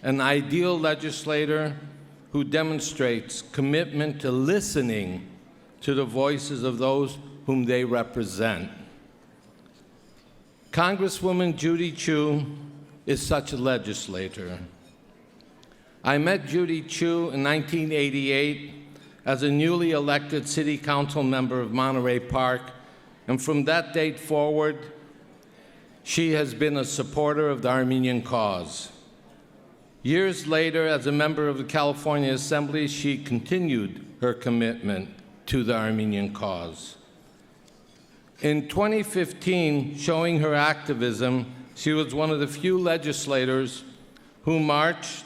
An ideal legislator who demonstrates commitment to listening to the voices of those whom they represent. Congresswoman Judy Chu is such a legislator. I met Judy Chu in 1988 as a newly elected city council member of Monterey Park, and from that date forward, she has been a supporter of the Armenian cause. Years later, as a member of the California Assembly, she continued her commitment to the Armenian cause. In 2015, showing her activism, she was one of the few legislators who marched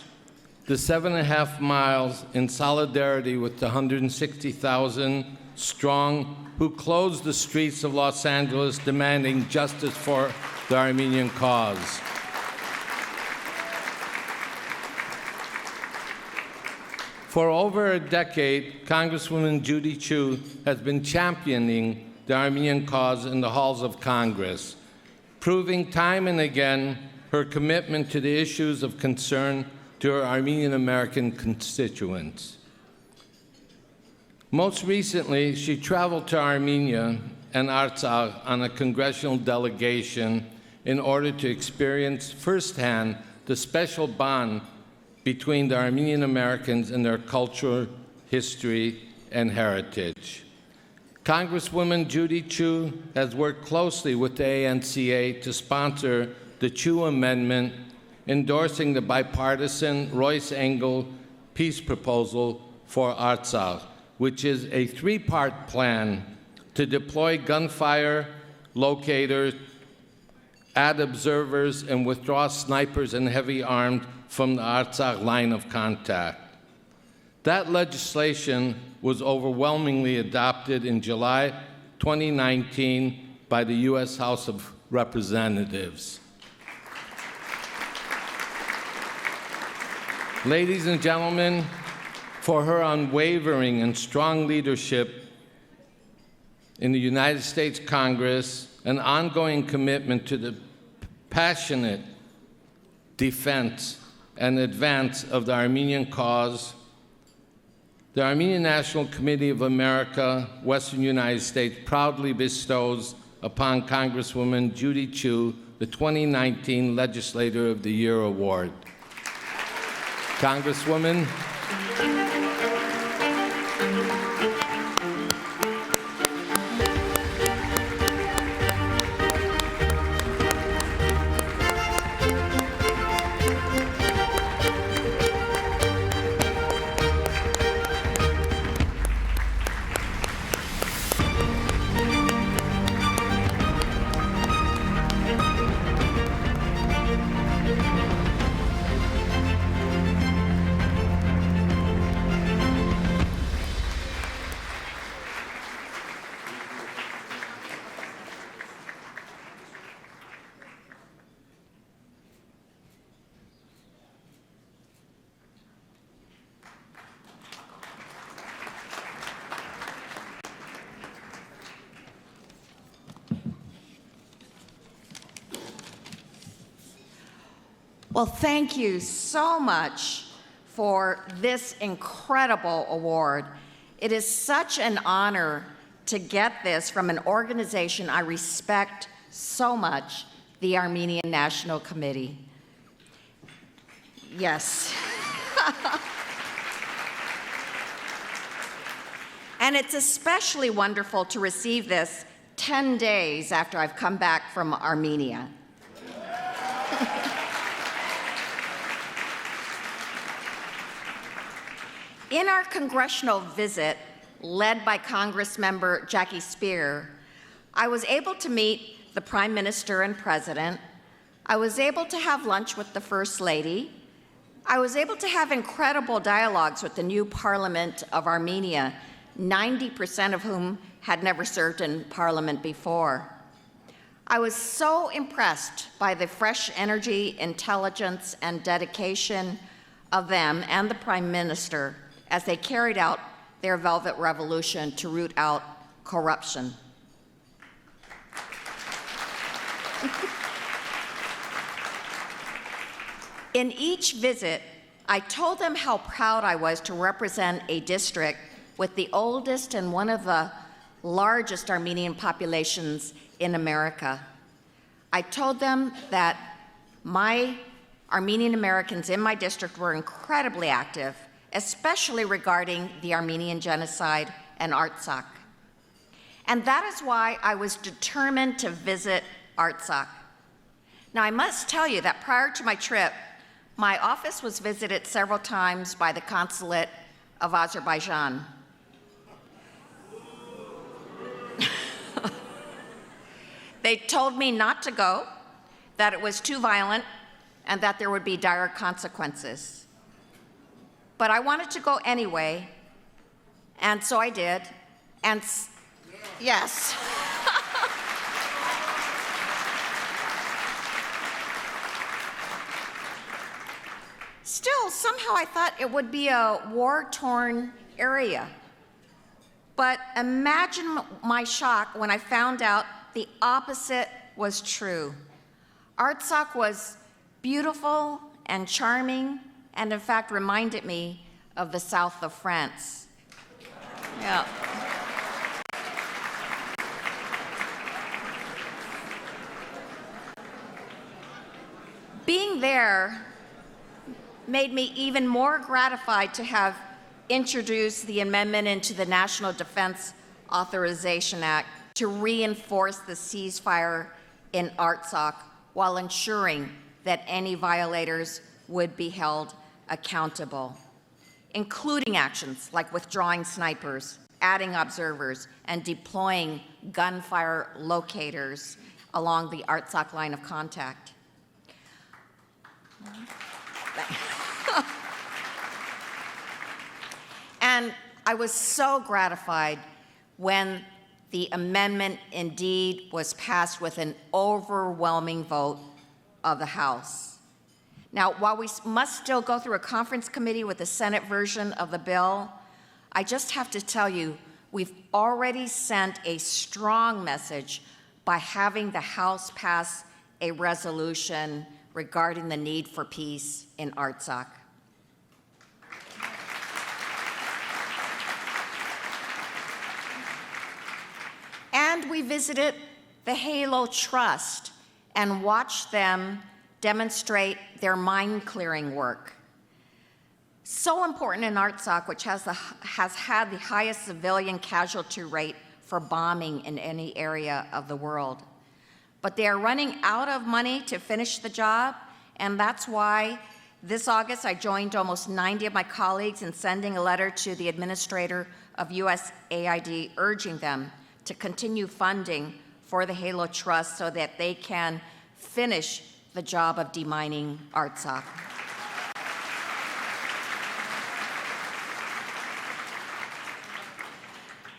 the 7.5 miles in solidarity with the 160,000 strong who closed the streets of Los Angeles demanding justice for the Armenian cause. For over a decade, Congresswoman Judy Chu has been championing the Armenian cause in the halls of Congress, proving time and again her commitment to the issues of concern to her Armenian American constituents. Most recently, she traveled to Armenia and Artsakh on a congressional delegation in order to experience firsthand the special bond between the Armenian Americans and their culture, history, and heritage. Congresswoman Judy Chu has worked closely with the ANCA to sponsor the Chu Amendment, endorsing the bipartisan Royce-Engel peace proposal for Artsakh, which is a three-part plan to deploy gunfire locators, add observers, and withdraw snipers and heavy armed from the Artsakh line of contact. That legislation was overwhelmingly adopted in July 2019 by the U.S. House of Representatives. Ladies and gentlemen, for her unwavering and strong leadership in the United States Congress, an ongoing commitment to the passionate defense and advance of the Armenian cause, the Armenian National Committee of America, Western United States, proudly bestows upon Congresswoman Judy Chu the 2019 Legislator of the Year Award. Congresswoman. Well, thank you so much for this incredible award. It is such an honor to get this from an organization I respect so much, the Armenian National Committee. Yes. And it's especially wonderful to receive this 10 days after I've come back from Armenia. In our congressional visit, led by Congressmember Jackie Speer, I was able to meet the Prime Minister and President. I was able to have lunch with the First Lady. I was able to have incredible dialogues with the new Parliament of Armenia, 90% of whom had never served in Parliament before. I was so impressed by the fresh energy, intelligence, and dedication of them and the Prime Minister as they carried out their Velvet Revolution to root out corruption. In each visit, I told them how proud I was to represent a district with the oldest and one of the largest Armenian populations in America. I told them that my Armenian Americans in my district were incredibly active, especially regarding the Armenian Genocide and Artsakh. And that is why I was determined to visit Artsakh. Now, I must tell you that prior to my trip, my office was visited several times by the Consulate of Azerbaijan. They told me not to go, that it was too violent, and that there would be dire consequences. But I wanted to go anyway, and so I did, and yes. Still, somehow I thought it would be a war-torn area. But imagine my shock when I found out the opposite was true. Artsakh was beautiful and charming, and in fact reminded me of the south of France. Yeah. Being there made me even more gratified to have introduced the amendment into the National Defense Authorization Act to reinforce the ceasefire in Artsakh while ensuring that any violators would be held accountable, including actions like withdrawing snipers, adding observers, and deploying gunfire locators along the Artsakh line of contact. And I was so gratified when the amendment indeed was passed with an overwhelming vote of the House. Now, while we must still go through a conference committee with the Senate version of the bill, I just have to tell you, we've already sent a strong message by having the House pass a resolution regarding the need for peace in Artsakh. And we visited the Halo Trust and watched them demonstrate their mine-clearing work. So important in Artsakh, which has had the highest civilian casualty rate for bombing in any area of the world. But they are running out of money to finish the job, and that's why this August I joined almost 90 of my colleagues in sending a letter to the administrator of USAID urging them to continue funding for the Halo Trust so that they can finish the job of demining Artsakh.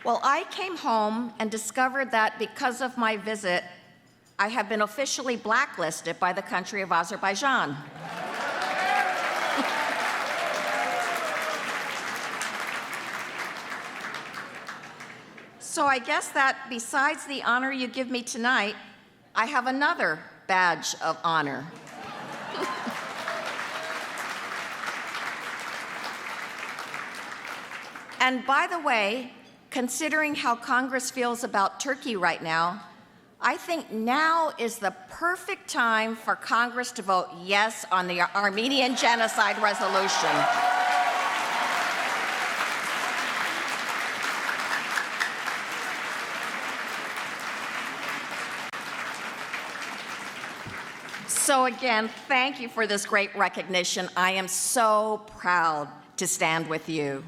Well, I came home and discovered that because of my visit, I have been officially blacklisted by the country of Azerbaijan. So I guess that besides the honor you give me tonight, I have another badge of honor. And by the way, considering how Congress feels about Turkey right now, I think now is the perfect time for Congress to vote yes on the Armenian Genocide resolution. So again, thank you for this great recognition. I am so proud to stand with you.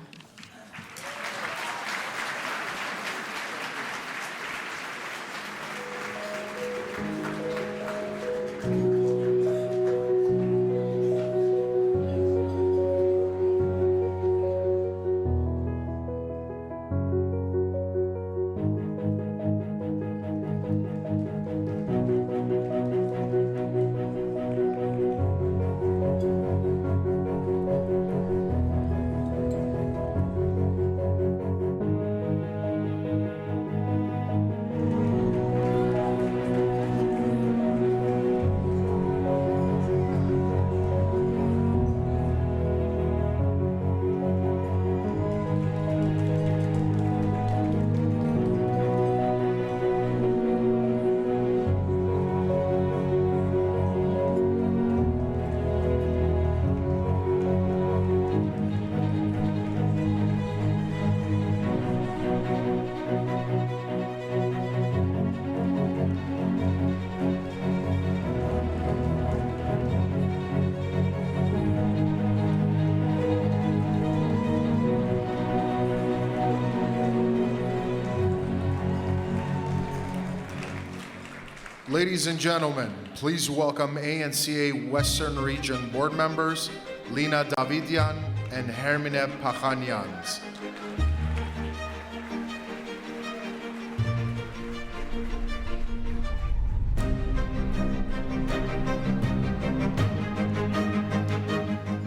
Ladies and gentlemen, please welcome ANCA Western Region board members Lina Davidian and Hermine Pachanians.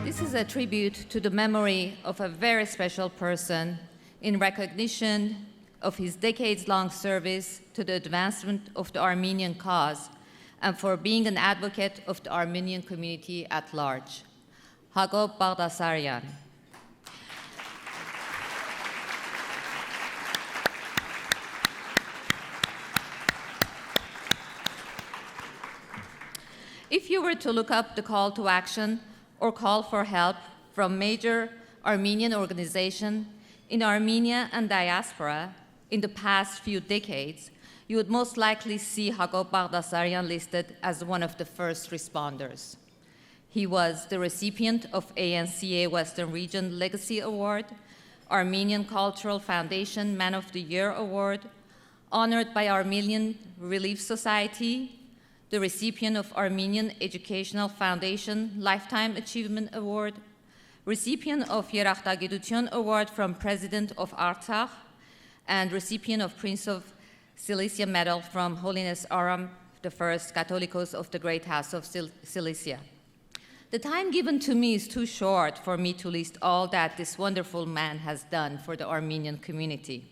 This is a tribute to the memory of a very special person in recognition of his decades-long service to the advancement of the Armenian cause and for being an advocate of the Armenian community at large. Hagop Baghdasaryan. If you were to look up the call to action or call for help from major Armenian organizations in Armenia and diaspora in the past few decades, you would most likely see Hagop Baghdasaryan listed as one of the first responders. He was the recipient of ANCA Western Region Legacy Award, Armenian Cultural Foundation Man of the Year Award, honored by Armenian Relief Society, the recipient of Armenian Educational Foundation Lifetime Achievement Award, recipient of Yerachtagedution Award from President of Artsakh, and recipient of Prince of Cilicia Medal from Holiness Aram I, Catholicos of the Great House of Cilicia. The time given to me is too short for me to list all that this wonderful man has done for the Armenian community.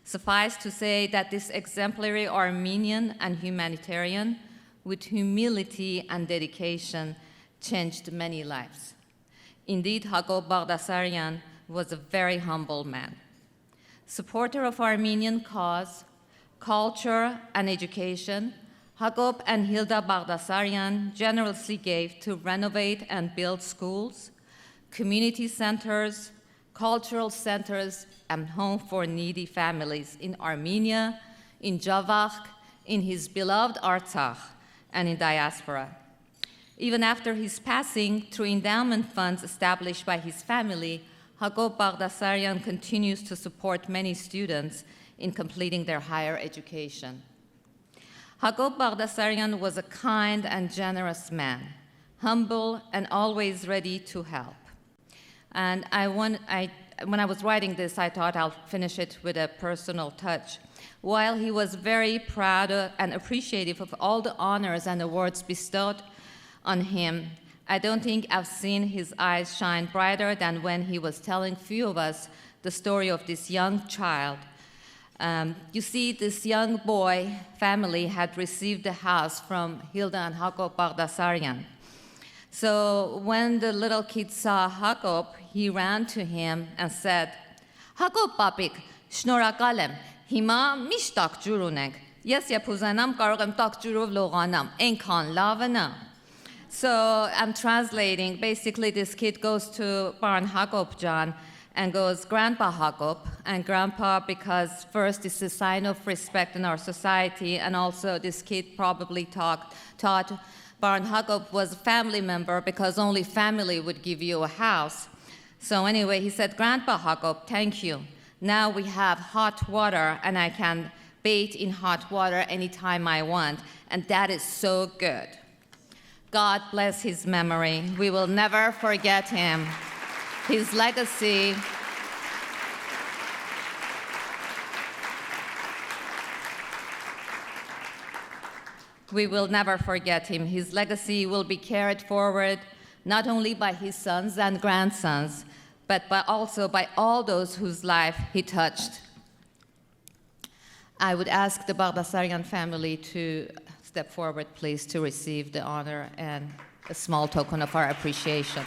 Suffice to say that this exemplary Armenian and humanitarian, with humility and dedication, changed many lives. Indeed, Hagop Baghdasaryan was a very humble man. Supporter of Armenian cause, culture, and education, Hagop and Hilda Baghdasaryan generously gave to renovate and build schools, community centers, cultural centers, and home for needy families in Armenia, in Javakh, in his beloved Artsakh, and in diaspora. Even after his passing, through endowment funds established by his family, Hagop Baghdasaryan continues to support many students in completing their higher education. Hagop Baghdasaryan was a kind and generous man, humble and always ready to help. And when I was writing this, I thought I'll finish it with a personal touch. While he was very proud and appreciative of all the honors and awards bestowed on him, I don't think I've seen his eyes shine brighter than when he was telling few of us the story of this young child. You see, this young boy family had received a house from Hilda and Hagop Baghdasaryan. So when the little kid saw Hagop, he ran to him and said, Հակոբ պապիկ, շնորհակալ եմ։ Հիմա միշտ տաք ջուր ունենք։ Ես երբ ուզենամ կարող եմ տաք ջուրով լողանամ։ Այնքան լավն է։ So I'm translating. Basically, this kid goes to Baron Hakob John and goes, Grandpa Hakob, and Grandpa because first it's a sign of respect in our society, and also this kid probably taught Baron Hakob was a family member because only family would give you a house. So anyway, he said, Grandpa Hakob, thank you. Now we have hot water, and I can bathe in hot water anytime I want, and that is so good. God bless his memory. We will never forget him. His legacy we will never forget him. His legacy will be carried forward not only by his sons and grandsons, but also by all those whose life he touched. I would ask the Baghdasaryan family to step forward, please, to receive the honor and a small token of our appreciation.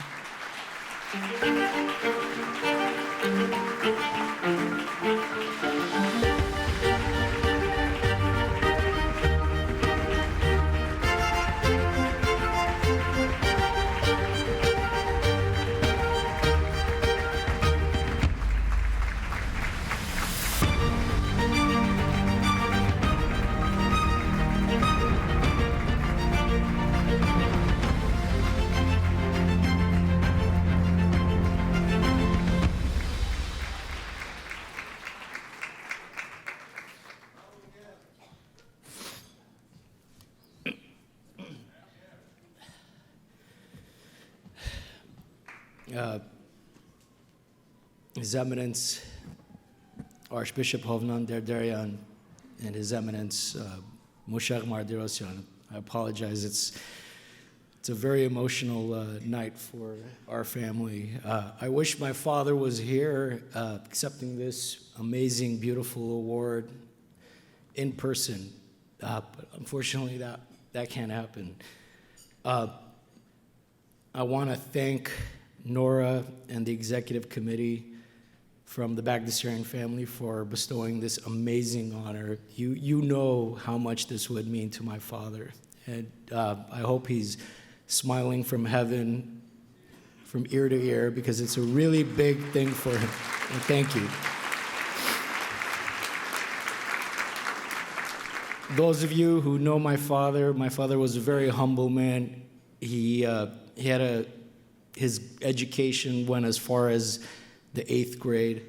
His Eminence Archbishop Hovnan Derderian and His Eminence Mushak Mardirosyan. I apologize. It's a very emotional night for our family. I wish my father was here accepting this amazing, beautiful award in person, but unfortunately that can't happen. I want to thank Nora and the executive committee from the Baghdasaryan family for bestowing this amazing honor. You know how much this would mean to my father. And I hope he's smiling from heaven, from ear to ear, because it's a really big thing for him. And thank you. Those of you who know my father was a very humble man. He had his education went as far as the 8th grade.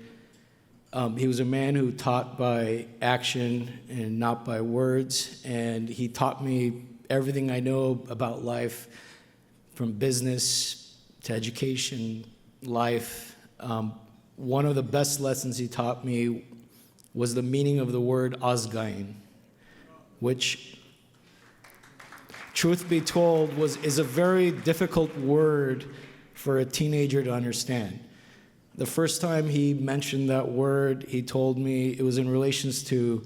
He was a man who taught by action and not by words, and he taught me everything I know about life, from business to education, life. One of the best lessons he taught me was the meaning of the word azgain, which, truth be told, is a very difficult word for a teenager to understand. The first time he mentioned that word, he told me it was in relations to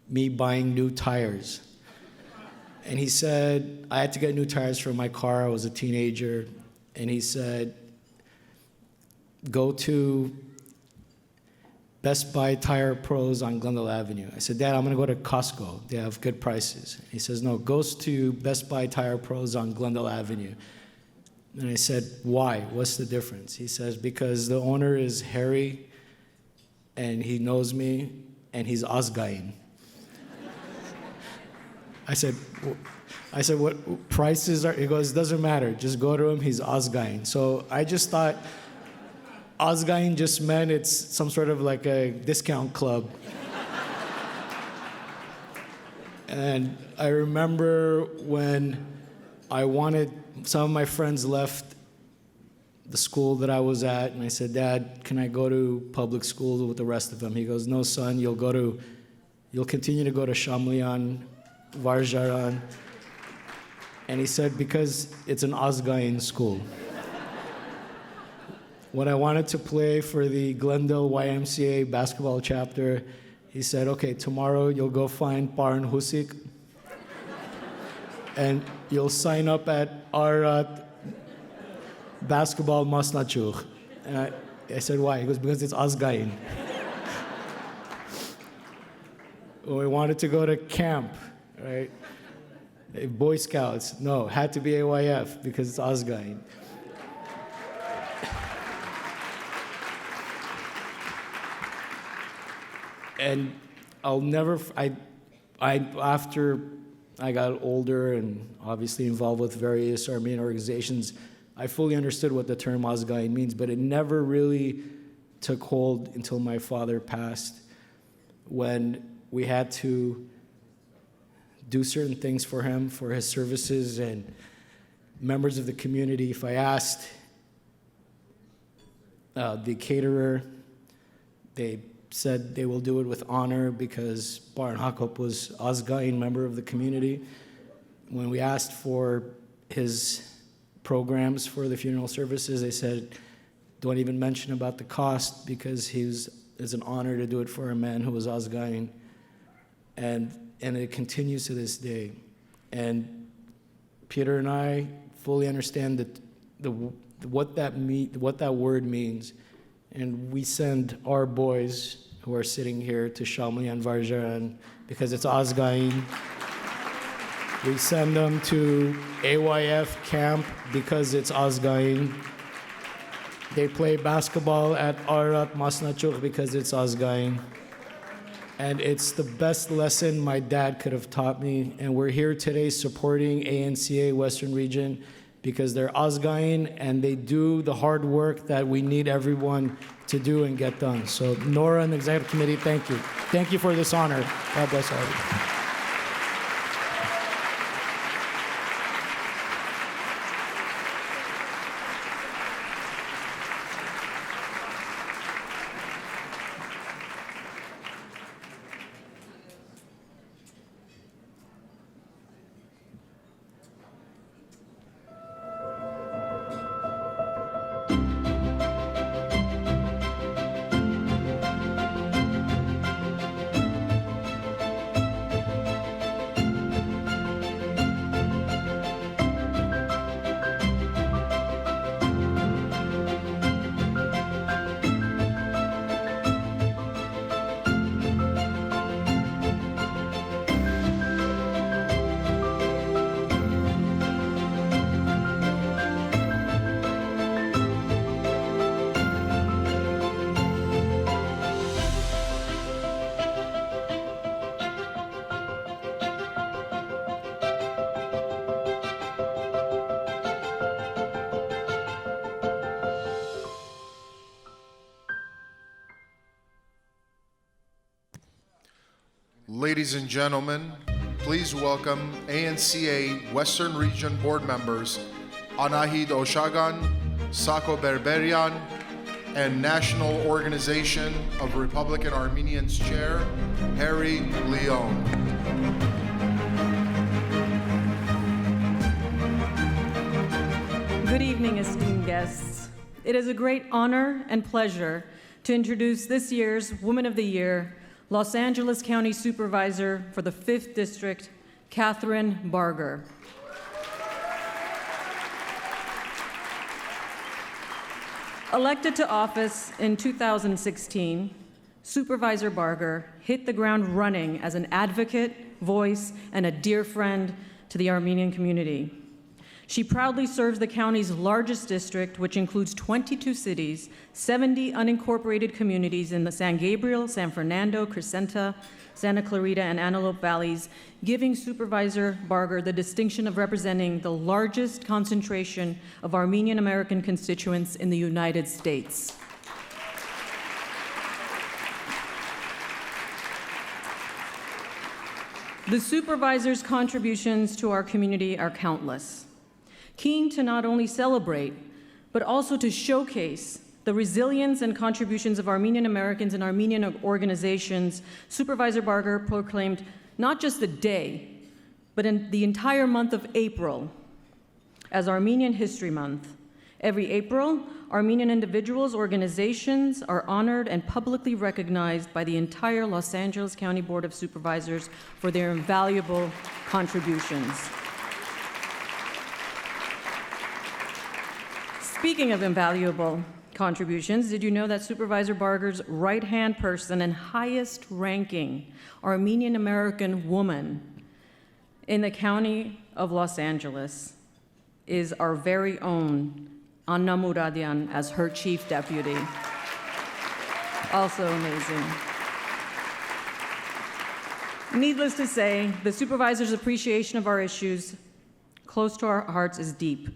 me buying new tires. And he said, I had to get new tires for my car. I was a teenager. And he said, go to Best Buy Tire Pros on Glendale Avenue. I said, Dad, I'm going to go to Costco. They have good prices. He says, no, goes to Best Buy Tire Pros on Glendale Avenue. And I said, why? What's the difference? He says, because the owner is Harry, and he knows me, and he's Azgain. I said, what prices are? He goes, doesn't matter. Just go to him. He's Azgain. So I just thought Azgain just meant it's some sort of like a discount club. And I remember when some of my friends left the school that I was at, and I said, Dad, can I go to public school with the rest of them? He goes, no, son, you'll continue to go to Shamlian, Varjaran. And he said, because it's an Azgain school. When I wanted to play for the Glendale YMCA basketball chapter, he said, okay, tomorrow you'll go find Paran Husik, and you'll sign up at our basketball masnachuch. I said, why? He goes, because it's Azgain. We wanted to go to camp, right? Boy Scouts, no, had to be AYF because it's Azgain. And I'll never, after I got older and obviously involved with various Armenian organizations, I fully understood what the term Azgain means, but it never really took hold until my father passed, when we had to do certain things for him, for his services, and members of the community. If I asked the caterer, they said they will do it with honor because Baron Hakop was Azgain member of the community. When we asked for his programs for the funeral services, they said, don't even mention about the cost because it's an honor to do it for a man who was Azgain. And it continues to this day. And Peter and I fully understand what that word means. And we send our boys who are sitting here to Shamli and Varjaran because it's Azgain. We send them to AYF camp because it's Azgain. They play basketball at Arat Masnachuk because it's Azgain. And it's the best lesson my dad could have taught me. And we're here today supporting ANCA Western Region because they're Azgain and they do the hard work that we need everyone to do and get done. So Nora and the Executive Committee, thank you. Thank you for this honor. God bless all of you. Ladies and gentlemen, please welcome ANCA Western Region Board members Anahid Oshagan, Sako Berberian, and National Organization of Republican Armenians Chair, Harry Leon. Good evening, esteemed guests. It is a great honor and pleasure to introduce this year's Woman of the Year, Los Angeles County Supervisor for the 5th District, Catherine Barger. Elected to office in 2016, Supervisor Barger hit the ground running as an advocate, voice, and a dear friend to the Armenian community. She proudly serves the county's largest district, which includes 22 cities, 70 unincorporated communities in the San Gabriel, San Fernando, Crescenta, Santa Clarita, and Antelope Valleys, giving Supervisor Barger the distinction of representing the largest concentration of Armenian American constituents in the United States. The supervisor's contributions to our community are countless. Keen to not only celebrate, but also to showcase the resilience and contributions of Armenian Americans and Armenian organizations, Supervisor Barger proclaimed not just the day, but in the entire month of April as Armenian History Month. Every April, Armenian individuals, organizations are honored and publicly recognized by the entire Los Angeles County Board of Supervisors for their invaluable contributions. Speaking of invaluable, contributions, did you know that Supervisor Barger's right-hand person and highest-ranking Armenian American woman in the county of Los Angeles is our very own Anna Muradian as her chief deputy? Also amazing. Needless to say, the supervisor's appreciation of our issues close to our hearts is deep.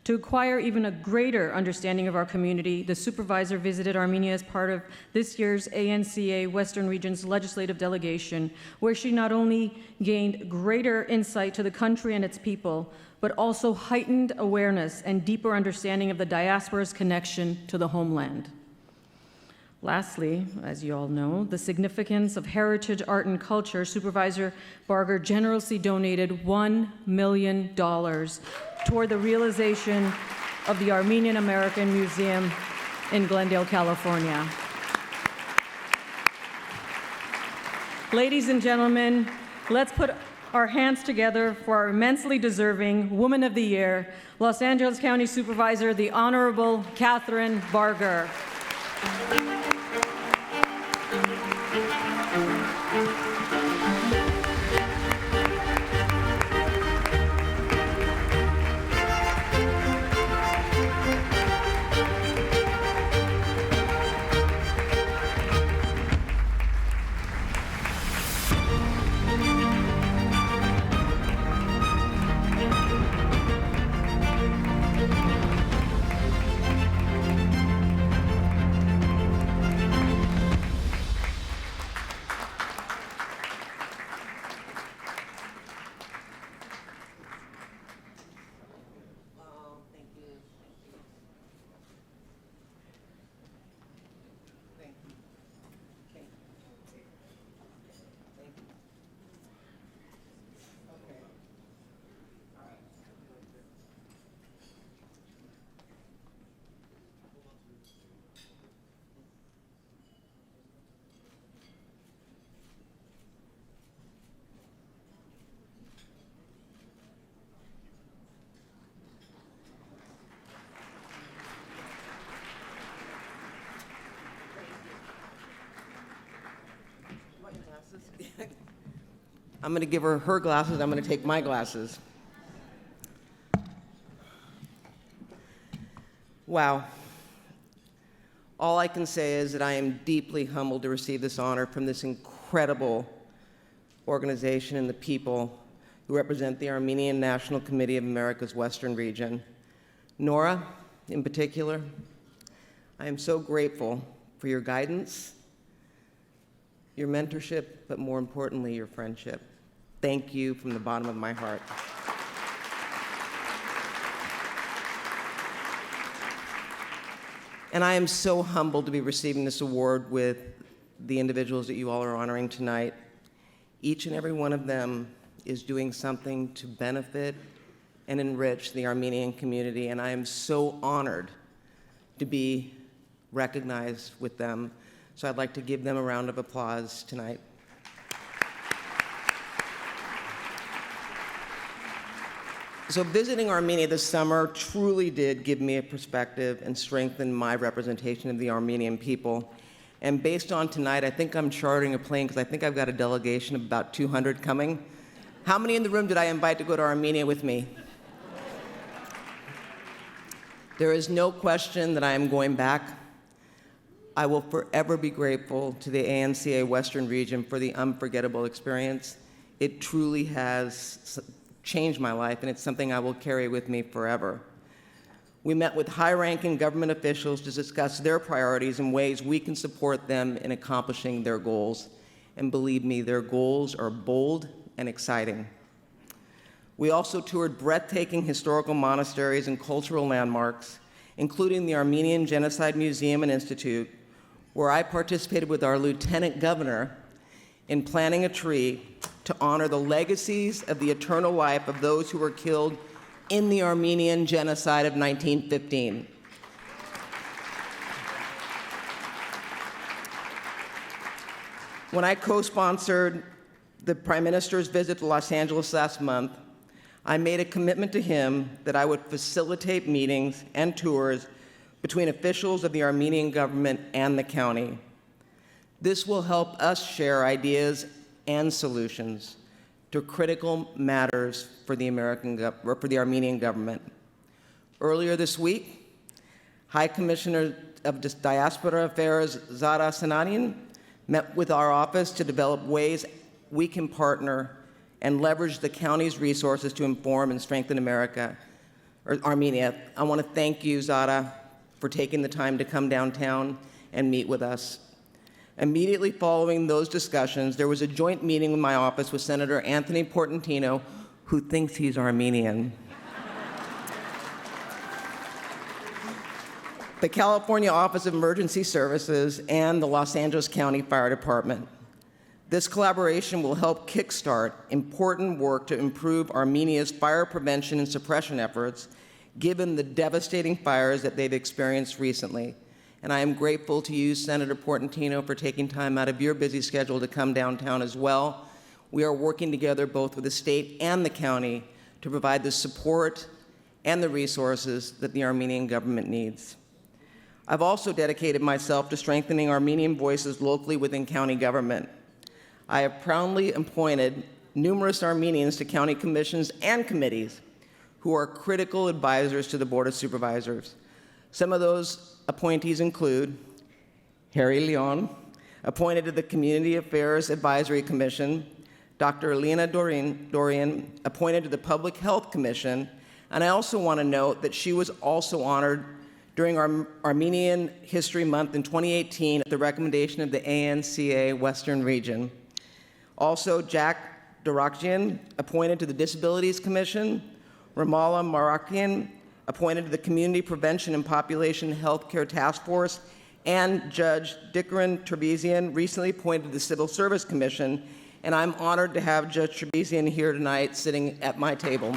To acquire even a greater understanding of our community, the supervisor visited Armenia as part of this year's ANCA Western Region's legislative delegation, where she not only gained greater insight to the country and its people, but also heightened awareness and deeper understanding of the diaspora's connection to the homeland. Lastly, as you all know, the significance of heritage art and culture, Supervisor Barger generously donated $1 million toward the realization of the Armenian American Museum in Glendale, California. Ladies and gentlemen, let's put our hands together for our immensely deserving Woman of the Year, Los Angeles County Supervisor, the Honorable Catherine Barger. I'm going to give her her glasses. I'm going to take my glasses. Wow. All I can say is that I am deeply humbled to receive this honor from this incredible organization and the people who represent the Armenian National Committee of America's Western Region. Nora, in particular, I am so grateful for your guidance, your mentorship, but more importantly, your friendship. Thank you from the bottom of my heart. And I am so humbled to be receiving this award with the individuals that you all are honoring tonight. Each and every one of them is doing something to benefit and enrich the Armenian community, and I am so honored to be recognized with them. So I'd like to give them a round of applause tonight. So visiting Armenia this summer truly did give me a perspective and strengthen my representation of the Armenian people. And based on tonight, I think I'm chartering a plane because I think I've got a delegation of about 200 coming. How many in the room did I invite to go to Armenia with me? There is no question that I am going back. I will forever be grateful to the ANCA Western Region for the unforgettable experience. It truly has changed my life, and it's something I will carry with me forever. We met with high-ranking government officials to discuss their priorities and ways we can support them in accomplishing their goals. And believe me, their goals are bold and exciting. We also toured breathtaking historical monasteries and cultural landmarks, including the Armenian Genocide Museum and Institute, where I participated with our Lieutenant Governor in planting a tree to honor the legacies of the eternal life of those who were killed in the Armenian Genocide of 1915. When I co-sponsored the Prime Minister's visit to Los Angeles last month, I made a commitment to him that I would facilitate meetings and tours between officials of the Armenian government and the county. This will help us share ideas and solutions to critical matters for the Armenian government. Earlier this week, High Commissioner of Diaspora Affairs Zara Sananian met with our office to develop ways we can partner and leverage the county's resources to inform and strengthen Armenia. I want to thank you, Zara, for taking the time to come downtown and meet with us. Immediately following those discussions, there was a joint meeting in my office with Senator Anthony Portantino, who thinks he's Armenian. The California Office of Emergency Services and the Los Angeles County Fire Department. This collaboration will help kickstart important work to improve Armenia's fire prevention and suppression efforts, given the devastating fires that they've experienced recently. And I am grateful to you, Senator Portantino, for taking time out of your busy schedule to come downtown as well. We are working together both with the state and the county to provide the support and the resources that the Armenian government needs. I've also dedicated myself to strengthening Armenian voices locally within county government. I have proudly appointed numerous Armenians to county commissions and committees who are critical advisors to the Board of Supervisors. Some of those appointees include Harry Leon, appointed to the Community Affairs Advisory Commission, Dr. Elena Dorian, appointed to the Public Health Commission, and I also want to note that she was also honored during our Armenian History Month in 2018 at the recommendation of the ANCA Western Region. Also, Jack Dorakjian, appointed to the Disabilities Commission, Ramala Marakian, appointed to the Community Prevention and Population Health Care Task Force, and Judge Dikaran Trebesian, recently appointed to the Civil Service Commission, and I'm honored to have Judge Trebesian here tonight sitting at my table.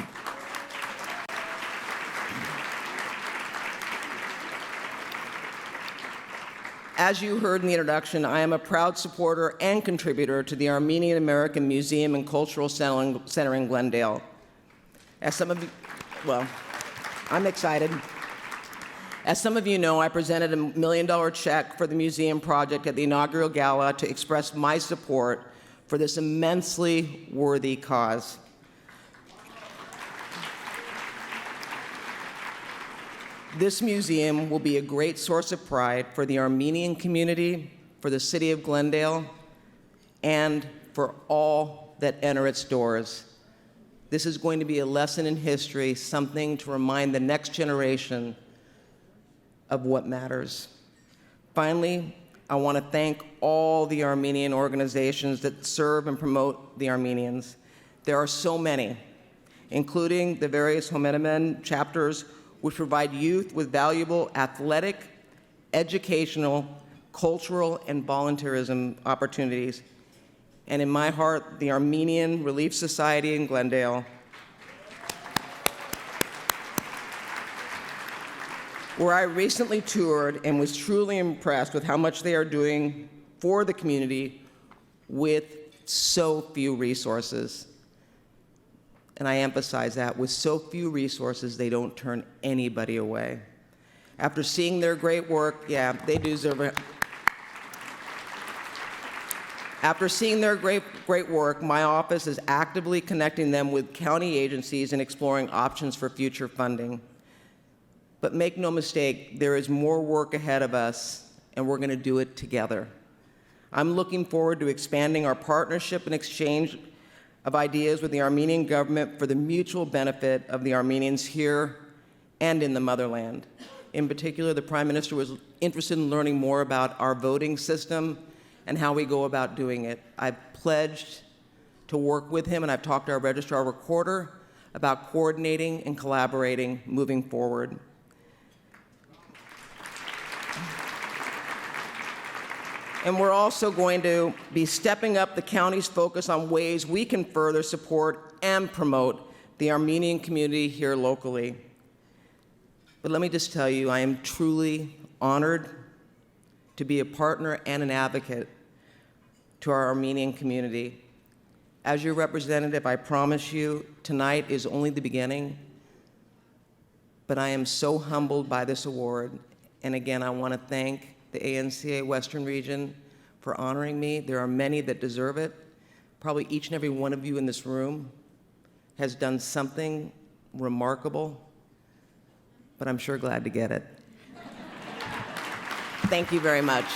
As you heard in the introduction, I am a proud supporter and contributor to the Armenian American Museum and Cultural Center in Glendale. As some of you, well, I'm excited. As some of you know, I presented a $1 million check for the museum project at the inaugural gala to express my support for this immensely worthy cause. This museum will be a great source of pride for the Armenian community, for the city of Glendale, and for all that enter its doors. This is going to be a lesson in history, something to remind the next generation of what matters. Finally, I want to thank all the Armenian organizations that serve and promote the Armenians. There are so many, including the various Hovsepian chapters, which provide youth with valuable athletic, educational, cultural, and volunteerism opportunities. And in my heart, the Armenian Relief Society in Glendale, where I recently toured and was truly impressed with how much they are doing for the community with so few resources. And I emphasize that, with so few resources, they don't turn anybody away. After seeing their great work, yeah, they deserve it. After seeing their great work, my office is actively connecting them with county agencies and exploring options for future funding. But make no mistake, there is more work ahead of us, and we're going to do it together. I'm looking forward to expanding our partnership and exchange of ideas with the Armenian government for the mutual benefit of the Armenians here and in the motherland. In particular, the Prime Minister was interested in learning more about our voting system and how we go about doing it. I've pledged to work with him, and I've talked to our registrar recorder about coordinating and collaborating moving forward. And we're also going to be stepping up the county's focus on ways we can further support and promote the Armenian community here locally. But let me just tell you, I am truly honored to be a partner and an advocate to our Armenian community. As your representative, I promise you, tonight is only the beginning, but I am so humbled by this award, And again, I want to thank the ANCA Western Region for honoring me. There are many that deserve it. Probably each and every one of you in this room has done something remarkable, but I'm sure glad to get it. Thank you very much.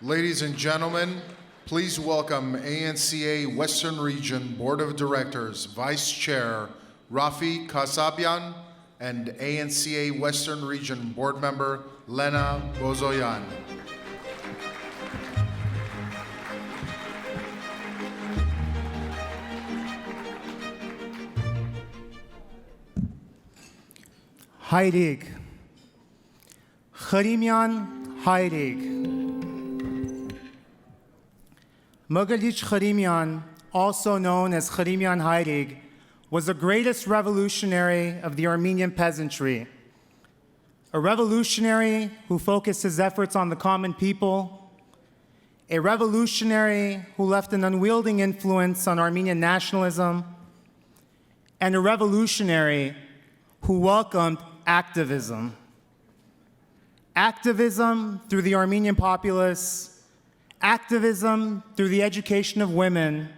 Ladies and gentlemen, please welcome ANCA Western Region Board of Directors Vice Chair Rafi Kasabian and ANCA Western Region Board Member Lena Bozoyan. Hayrig. Kharimian Hayrig. Mogalich Kharimian, also known as Kharimian Hayrig, was the greatest revolutionary of the Armenian peasantry. A revolutionary who focused his efforts on the common people, a revolutionary who left an unwielding influence on Armenian nationalism, and a revolutionary who welcomed activism. Activism through the Armenian populace, activism through the education of women,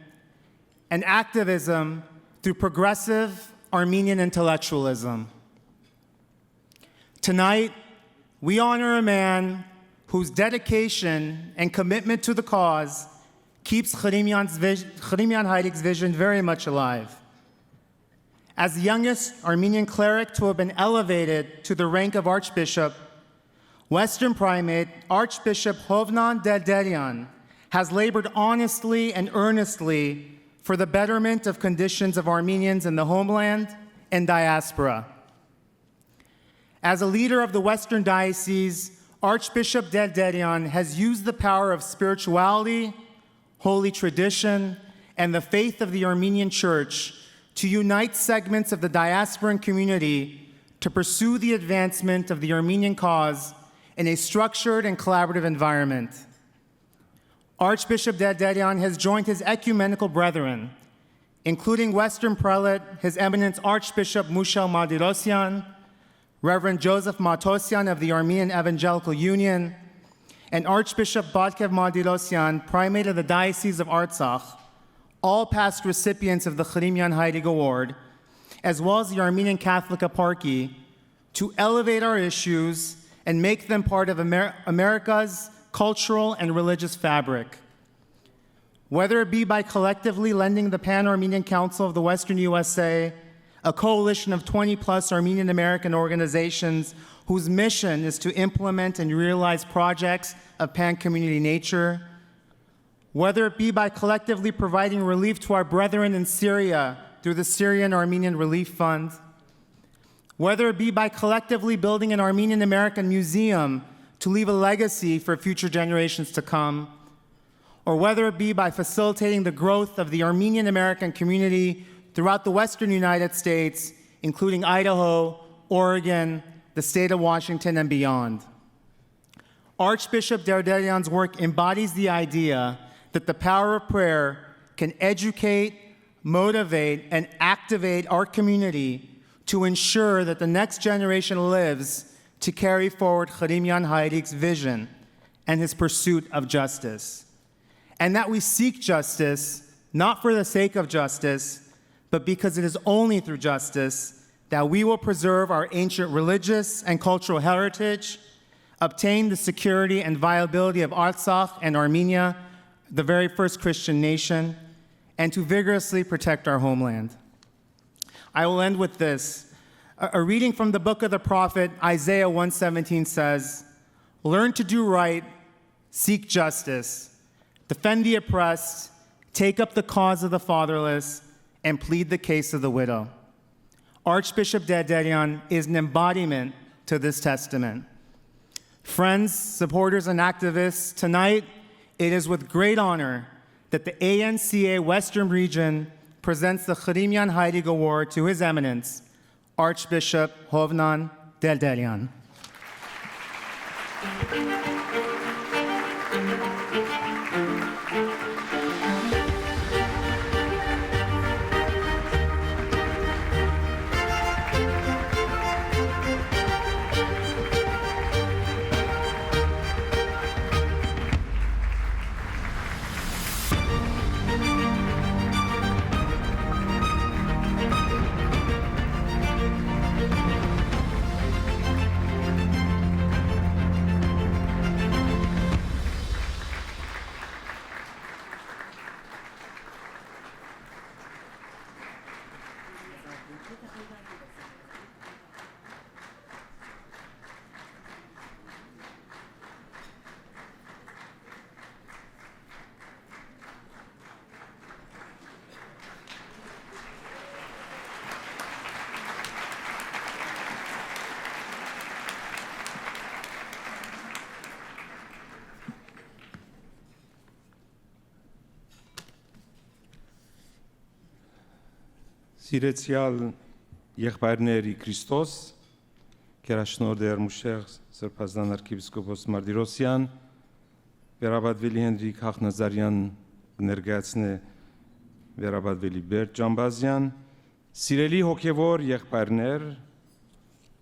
and activism through progressive Armenian intellectualism. Tonight, we honor a man whose dedication and commitment to the cause keeps Kharimian Hayrig's vision very much alive. As the youngest Armenian cleric to have been elevated to the rank of Archbishop, Western Primate Archbishop Hovsepian Delderian has labored honestly and earnestly for the betterment of conditions of Armenians in the homeland and diaspora. As a leader of the Western Diocese, Archbishop Delderian has used the power of spirituality, holy tradition, and the faith of the Armenian Church to unite segments of the diasporan community to pursue the advancement of the Armenian cause in a structured and collaborative environment. Archbishop Delderian has joined his ecumenical brethren, including Western Prelate, His Eminence Archbishop Mushel Mardirosyan, Reverend Joseph Matosyan of the Armenian Evangelical Union, and Archbishop Batkev Mardirosyan, Primate of the Diocese of Artsakh, all past recipients of the Kharimian Hayrig Award, as well as the Armenian Catholic Eparchy, to elevate our issues and make them part of America's cultural and religious fabric. Whether it be by collectively lending the Pan-Armenian Council of the Western USA, a coalition of 20-plus Armenian American organizations whose mission is to implement and realize projects of pan-community nature, whether it be by collectively providing relief to our brethren in Syria through the Syrian Armenian Relief Fund, whether it be by collectively building an Armenian American museum to leave a legacy for future generations to come, or whether it be by facilitating the growth of the Armenian American community throughout the western United States, including Idaho, Oregon, the state of Washington, and beyond. Archbishop Derderian's work embodies the idea that the power of prayer can educate, motivate, and activate our community to ensure that the next generation lives to carry forward Hovsepian Hayrik's vision and his pursuit of justice. And that we seek justice, not for the sake of justice, but because it is only through justice that we will preserve our ancient religious and cultural heritage, obtain the security and viability of Artsakh and Armenia, the very first Christian nation, and to vigorously protect our homeland. I will end with this. A reading from the book of the prophet Isaiah 1:17 says, "Learn to do right, seek justice, defend the oppressed, take up the cause of the fatherless, and plead the case of the widow." Archbishop Derderian is an embodiment to this testament. Friends, supporters, and activists, tonight it is with great honor that the ANCA Western Region presents the Hovsepian Hayrik Award to His Eminence, Archbishop Hovsepian Derderian. Սիրեցյալ եղբայրների Քրիստոս, Գերաշնորհ Դերմուշեղ Սրբազան arczepiskopos Mardirosyan, վերաբադվելի Հենրիկ Հախնազարյան ներկայացնե վերաբադվելի Բերտ Ջամբազյան, սիրելի հոգևոր եղբայրներ,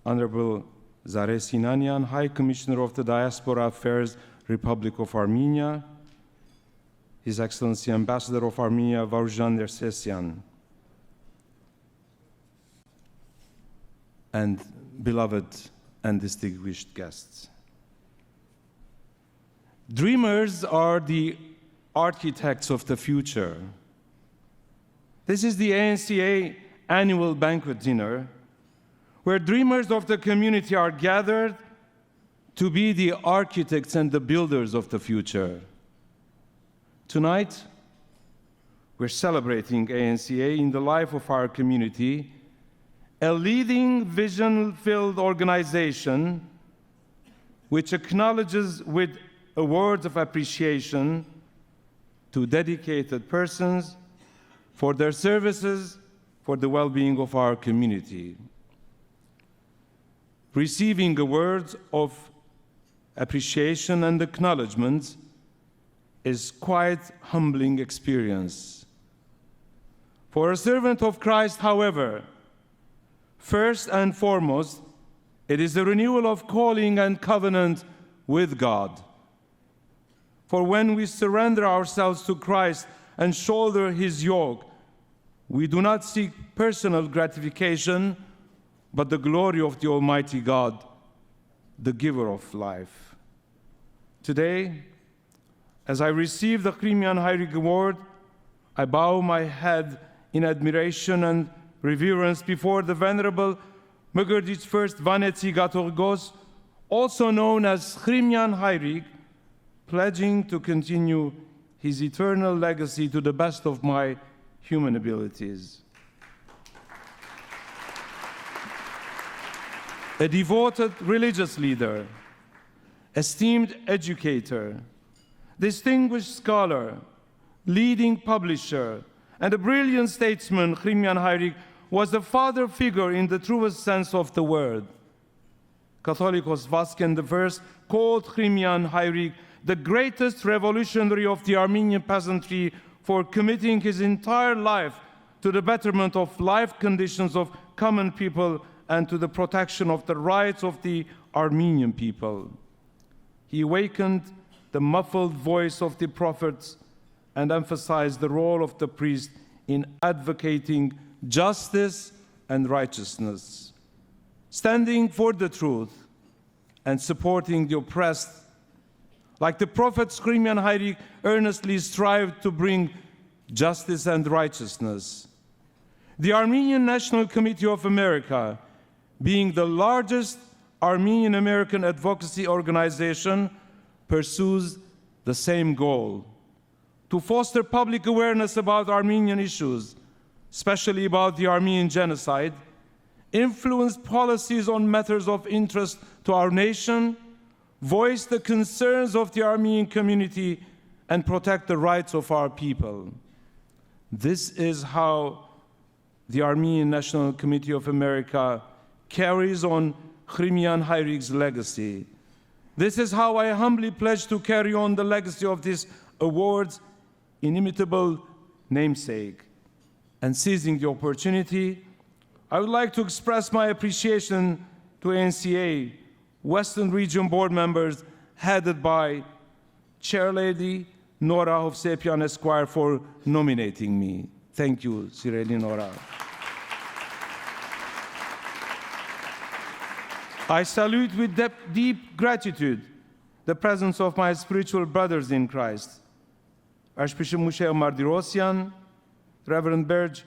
Honorable Zare Sinanian, High Commissioner of the Diaspora Affairs, Republic of Armenia, His Excellency Ambassador of Armenia, Varujan Nersesyan, and beloved and distinguished guests. Dreamers are the architects of the future. This is the ANCA Annual Banquet dinner, where dreamers of the community are gathered to be the architects and the builders of the future. Tonight, we're celebrating ANCA in the life of our community, a leading vision-filled organization which acknowledges with awards of appreciation to dedicated persons for their services for the well-being of our community. Receiving awards of appreciation and acknowledgement is quite humbling experience. For a servant of Christ, however, first and foremost, it is the renewal of calling and covenant with God. For when we surrender ourselves to Christ and shoulder his yoke, we do not seek personal gratification, but the glory of the Almighty God, the giver of life. Today, as I receive the Hovsepian Hayrik Award, I bow my head in admiration and reverence before the Venerable Mgrdich First Vanetsi Gatorgos, also known as Hovsepian Hayrik, pledging to continue his eternal legacy to the best of my human abilities. a devoted religious leader, esteemed educator, distinguished scholar, leading publisher, and a brilliant statesman, Hrimian Hayrik was the father figure in the truest sense of the word. Catholicos Vasken I called Hrimian Hayrik the greatest revolutionary of the Armenian peasantry for committing his entire life to the betterment of life conditions of common people and to the protection of the rights of the Armenian people. He awakened the muffled voice of the prophets and emphasized the role of the priest in advocating justice and righteousness, standing for the truth and supporting the oppressed. Like the prophet Hrimian Hayrik earnestly strived to bring justice and righteousness. The Armenian National Committee of America, being the largest Armenian American advocacy organization, pursues the same goal: to foster public awareness about Armenian issues, especially about the Armenian Genocide, influence policies on matters of interest to our nation, voice the concerns of the Armenian community, and protect the rights of our people. This is how the Armenian National Committee of America carries on Hrimian Hayrik's legacy. This is how I humbly pledge to carry on the legacy of this award's inimitable namesake. And seizing the opportunity, I would like to express my appreciation to ANCA Western Region board members headed by Chairlady Nora Hovsepian Esquire for nominating me. Thank you, Sireli Nora. I salute with deep gratitude the presence of my spiritual brothers in Christ, Archbishop Moshe Mardirosyan, Reverend Berge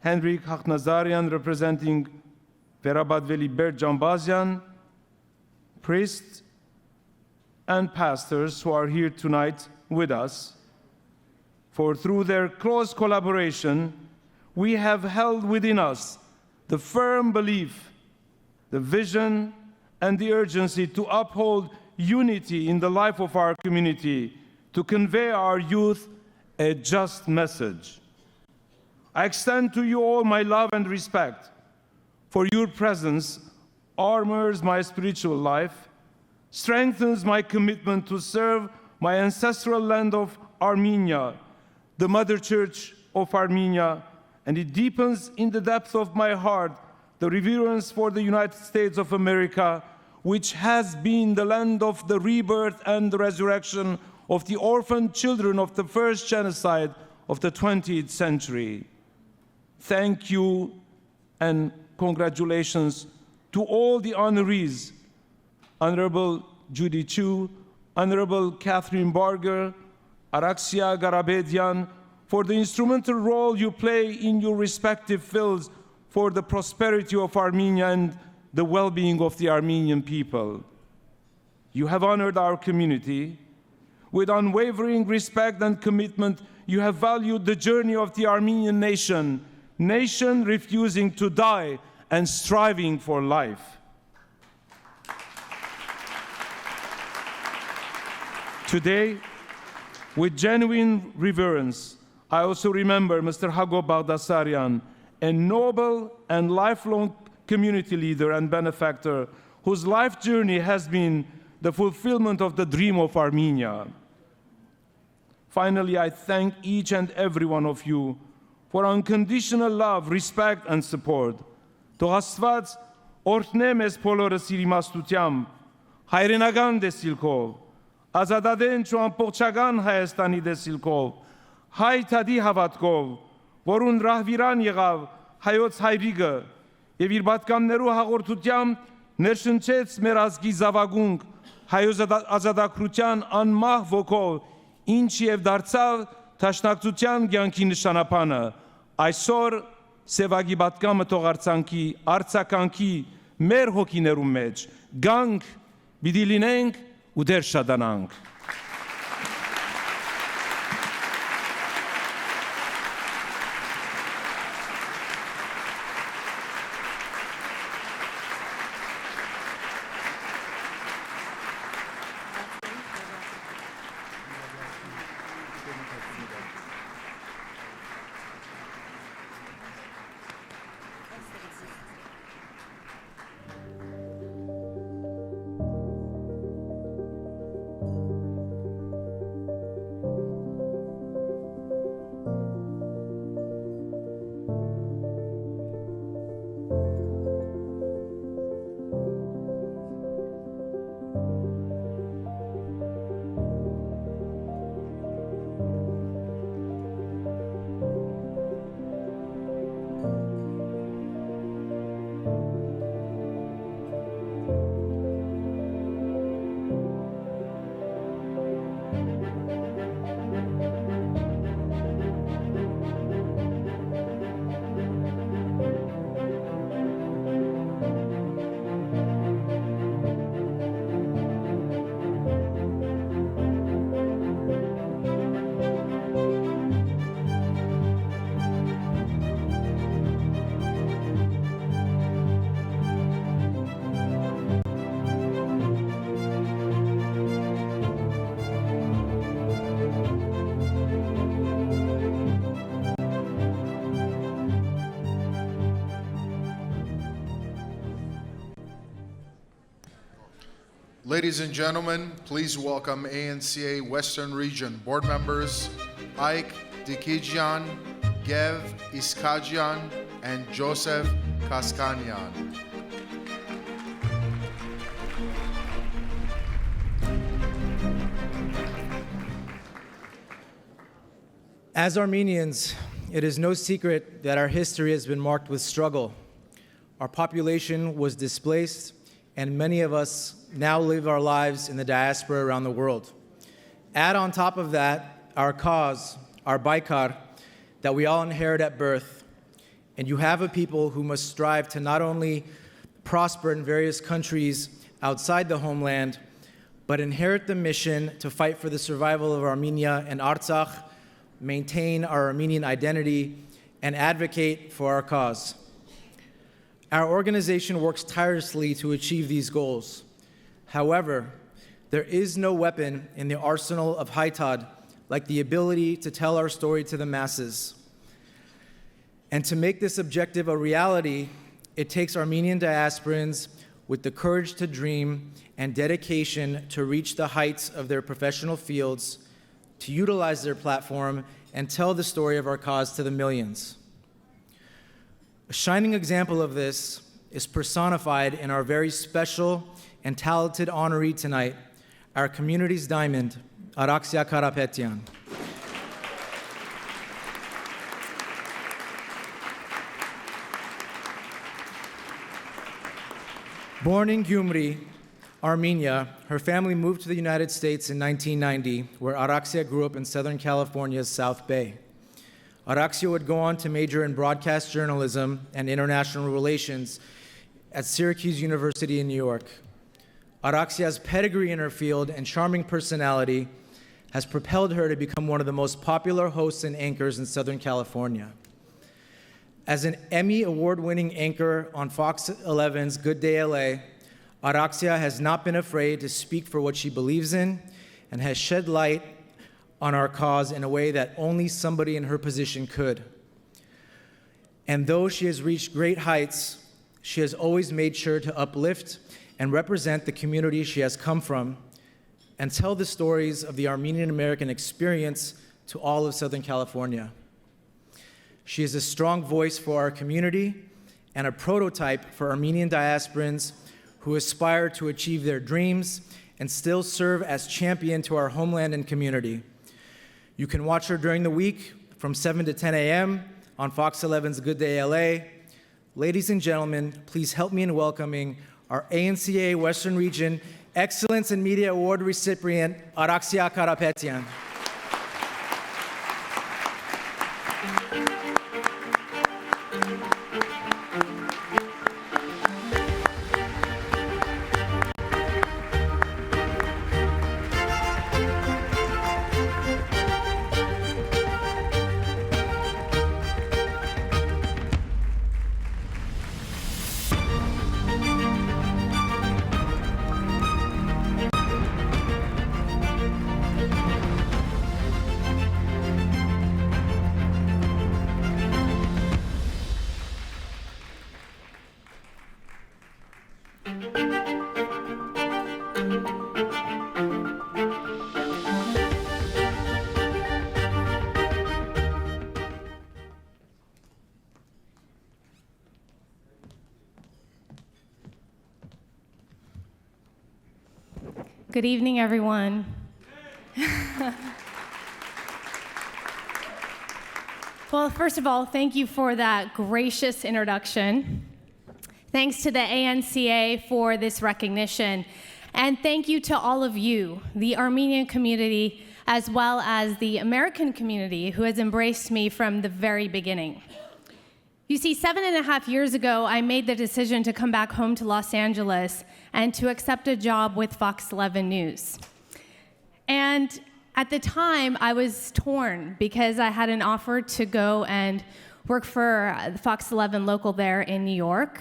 Henrik Hakhnazarian, representing Verabadveli Berge Jambazian, priests and pastors who are here tonight with us, for through their close collaboration, we have held within us the firm belief, the vision, and the urgency to uphold unity in the life of our community, to convey our youth a just message. I extend to you all my love and respect, for your presence armors my spiritual life, strengthens my commitment to serve my ancestral land of Armenia, the Mother Church of Armenia, and it deepens in the depth of my heart the reverence for the United States of America, which has been the land of the rebirth and the resurrection of the orphaned children of the first genocide of the 20th century. Thank you and congratulations to all the honorees, Honorable Judy Chu, Honorable Catherine Barger, Araxia Garabedian, for the instrumental role you play in your respective fields for the prosperity of Armenia and the well-being of the Armenian people. You have honored our community. With unwavering respect and commitment, you have valued the journey of the Armenian nation refusing to die and striving for life. Today, with genuine reverence, I also remember Mr. Hago Bagdasaryan, a noble and lifelong community leader and benefactor whose life journey has been the fulfillment of the dream of Armenia. Finally, I thank each and every one of you for unconditional love, respect, and support. Թող Աստված օրհնե մեզ բոլորս իր իմաստությամբ, հայրենական դեսիլքով, ազատադենչ ու ամբողջական Հայաստանի դեսիլքով, հայ թադի հավատքով, որուն ռահվիրան եղավ հայոց հայրիկը եւ իր պատկաններու հաղորդությամբ ներշնչեց մեր ազգի զավակունք հայոց ազատագրության անմահ ոգով, ինչ եւ դարձավ Տաշնակցության կյանքի նշանապանը, այսօր Սևագի պատկամը թող արձականքի մեր հոգիներու մեջ, գանք, պիտի լինենք ու դեր շատանանք։ Ladies and gentlemen, please welcome ANCA Western Region board members Ike Dikijian, Gev Iskajian, and Joseph Kaskanyan. As Armenians, it is no secret that our history has been marked with struggle. Our population was displaced, and many of us now live our lives in the diaspora around the world. Add on top of that our cause, our baikar, that we all inherit at birth, and you have a people who must strive to not only prosper in various countries outside the homeland, but inherit the mission to fight for the survival of Armenia and Artsakh, maintain our Armenian identity, and advocate for our cause. Our organization works tirelessly to achieve these goals. However, there is no weapon in the arsenal of Haitad like the ability to tell our story to the masses. And to make this objective a reality, it takes Armenian diasporans with the courage to dream and dedication to reach the heights of their professional fields, to utilize their platform and tell the story of our cause to the millions. A shining example of this is personified in our very special and talented honoree tonight, our community's diamond, Artsakh Karapetyan. Born in Gyumri, Armenia, her family moved to the United States in 1990, where Artsakh grew up in Southern California's South Bay. Artsakh would go on to major in broadcast journalism and international relations at Syracuse University in New York. Artsakh's pedigree in her field and charming personality has propelled her to become one of the most popular hosts and anchors in Southern California. As an Emmy award-winning anchor on Fox 11's Good Day LA, Artsakh has not been afraid to speak for what she believes in and has shed light on our cause in a way that only somebody in her position could. And though she has reached great heights, she has always made sure to uplift and represent the community she has come from and tell the stories of the Armenian American experience to all of Southern California. She is a strong voice for our community and a prototype for Armenian diasporans who aspire to achieve their dreams and still serve as champion to our homeland and community. You can watch her during the week from 7 to 10 a.m. on Fox 11's Good Day LA. Ladies and gentlemen, please help me in welcoming our ANCA Western Region Excellence in Media Award recipient, Artsakh Karapetyan. Good evening, everyone. Well, first of all, thank you for that gracious introduction. Thanks to the ANCA for this recognition. And thank you to all of you, the Armenian community, as well as the American community who has embraced me from the very beginning. You see, 7.5 years ago, I made the decision to come back home to Los Angeles and to accept a job with Fox 11 News. And at the time, I was torn because I had an offer to go and work for the Fox 11 local there in New York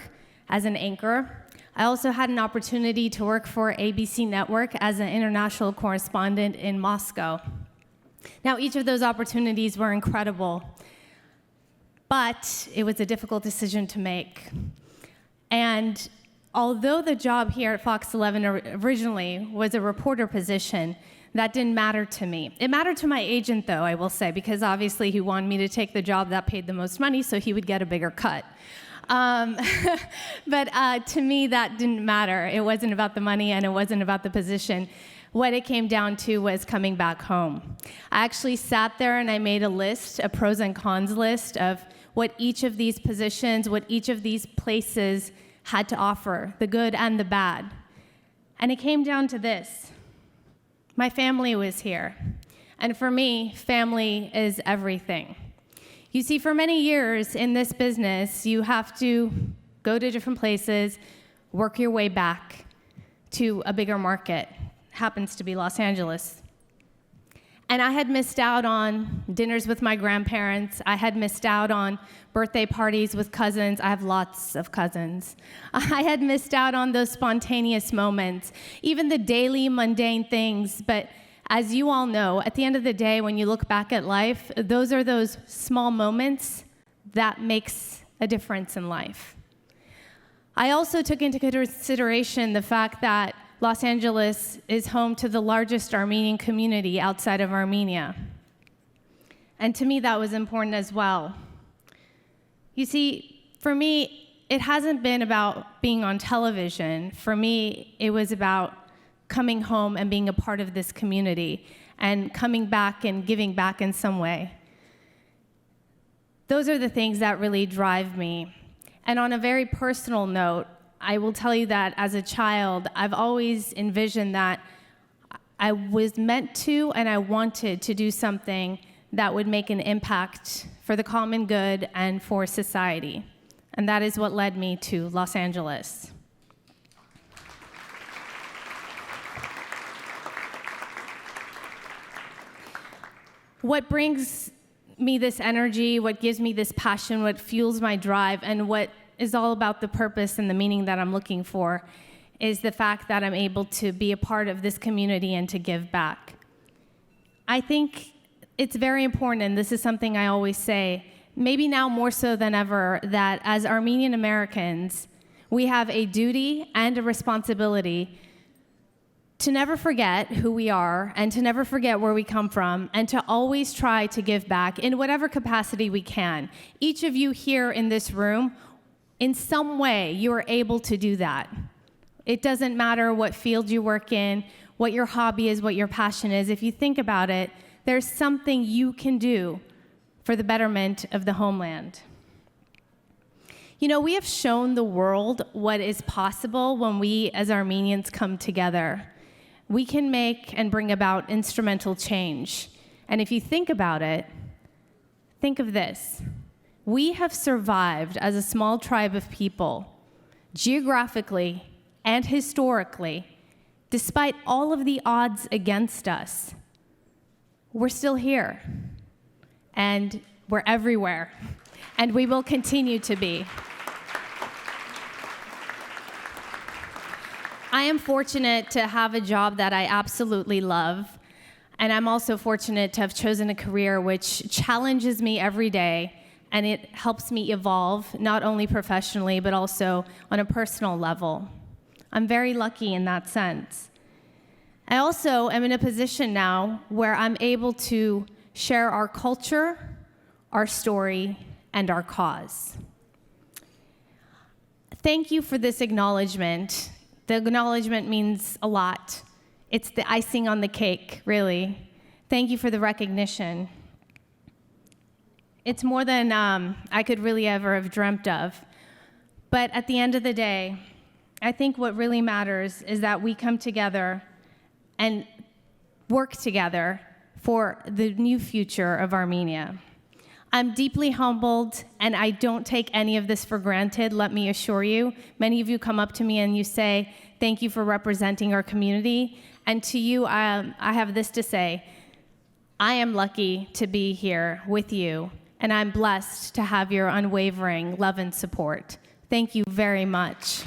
as an anchor. I also had an opportunity to work for ABC Network as an international correspondent in Moscow. Now, each of those opportunities were incredible, but it was a difficult decision to make. And although the job here at Fox 11 originally was a reporter position, that didn't matter to me. It mattered to my agent, though, I will say, because obviously he wanted me to take the job that paid the most money so he would get a bigger cut. But to me, that didn't matter. It wasn't about the money and it wasn't about the position. What it came down to was coming back home. I actually sat there and I made a list, a pros and cons list of what each of these positions, what each of these places had to offer, the good and the bad. And it came down to this. My family was here. And for me, family is everything. You see, for many years in this business, you have to go to different places, work your way back to a bigger market. Happens to be Los Angeles. And I had missed out on dinners with my grandparents. I had missed out on birthday parties with cousins. I have lots of cousins. I had missed out on those spontaneous moments, even the daily mundane things. But as you all know, at the end of the day, when you look back at life, those are those small moments that makes a difference in life. I also took into consideration the fact that Los Angeles is home to the largest Armenian community outside of Armenia. And to me, that was important as well. You see, for me, it hasn't been about being on television. For me, it was about coming home and being a part of this community and coming back and giving back in some way. Those are the things that really drive me. And on a very personal note, I will tell you that as a child, I've always envisioned that I was meant to and I wanted to do something that would make an impact for the common good and for society. And that is what led me to Los Angeles. What brings me this energy, what gives me this passion, what fuels my drive, and what is all about the purpose and the meaning that I'm looking for is the fact that I'm able to be a part of this community and to give back. I think it's very important, and this is something I always say, maybe now more so than ever, that as Armenian Americans, we have a duty and a responsibility to never forget who we are and to never forget where we come from and to always try to give back in whatever capacity we can. Each of you here in this room, in some way, you are able to do that. It doesn't matter what field you work in, what your hobby is, what your passion is. If you think about it, there's something you can do for the betterment of the homeland. You know, we have shown the world what is possible when we as Armenians come together. We can make and bring about instrumental change. And if you think about it, think of this. We have survived as a small tribe of people, geographically and historically, despite all of the odds against us. We're still here, and we're everywhere, and we will continue to be. I am fortunate to have a job that I absolutely love, and I'm also fortunate to have chosen a career which challenges me every day, and it helps me evolve, not only professionally, but also on a personal level. I'm very lucky in that sense. I also am in a position now where I'm able to share our culture, our story, and our cause. Thank you for this acknowledgement. The acknowledgement means a lot. It's the icing on the cake, really. Thank you for the recognition. It's more than I could really ever have dreamt of. But at the end of the day, I think what really matters is that we come together and work together for the new future of Armenia. I'm deeply humbled, and I don't take any of this for granted, let me assure you. Many of you come up to me and you say, thank you for representing our community. And to you, I have this to say. I am lucky to be here with you, and I'm blessed to have your unwavering love and support. Thank you very much.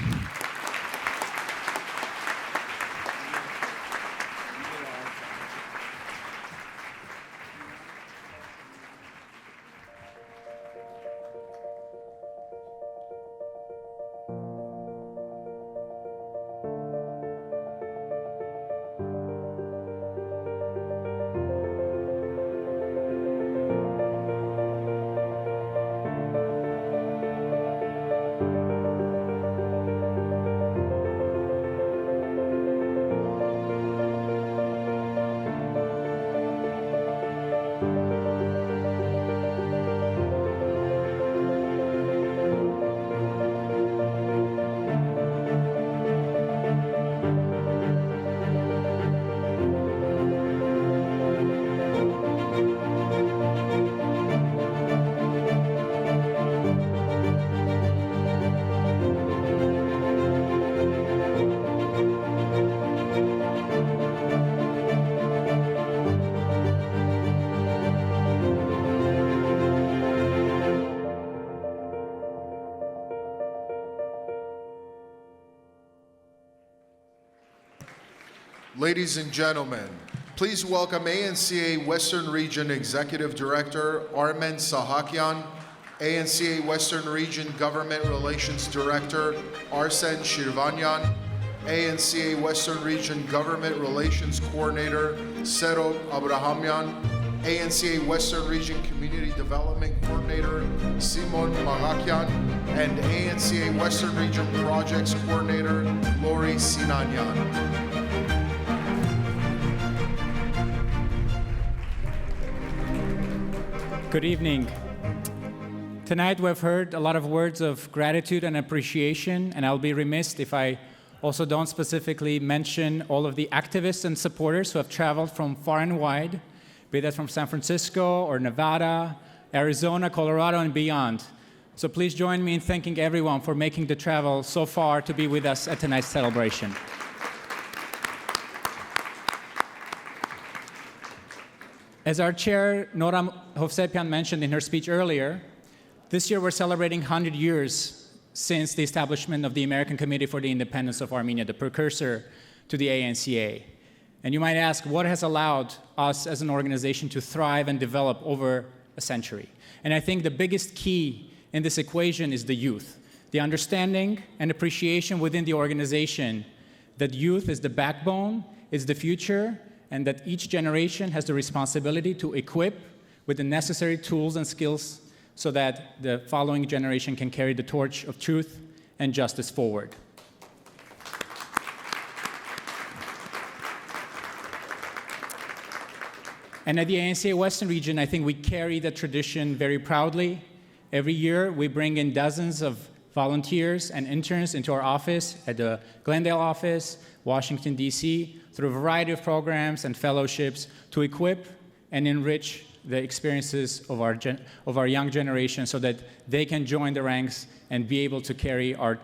Ladies and gentlemen, please welcome ANCA Western Region Executive Director Armen Sahakian, ANCA Western Region Government Relations Director Arsen Shirvanyan, ANCA Western Region Government Relations Coordinator Serot Abrahamyan, ANCA Western Region Community Development Coordinator Simon Magakian, and ANCA Western Region Projects Coordinator Lori Sinanyan. Good evening. Tonight we've heard a lot of words of gratitude and appreciation, and I'll be remiss if I also don't specifically mention all of the activists and supporters who have traveled from far and wide, be that from San Francisco or Nevada, Arizona, Colorado, and beyond. So please join me in thanking everyone for making the travel so far to be with us at tonight's celebration. As our chair, Nora Hovsepian, mentioned in her speech earlier, this year we're celebrating 100 years since the establishment of the American Committee for the Independence of Armenia, the precursor to the ANCA. And you might ask, what has allowed us as an organization to thrive and develop over a century? And I think the biggest key in this equation is the youth, the understanding and appreciation within the organization that youth is the backbone, is the future, and that each generation has the responsibility to equip with the necessary tools and skills so that the following generation can carry the torch of truth and justice forward. And at the ANCA Western Region, I think we carry that tradition very proudly. Every year, we bring in dozens of volunteers and interns into our office at the Glendale office, Washington, D.C., through a variety of programs and fellowships to equip and enrich the experiences of our young generation so that they can join the ranks and be able to carry our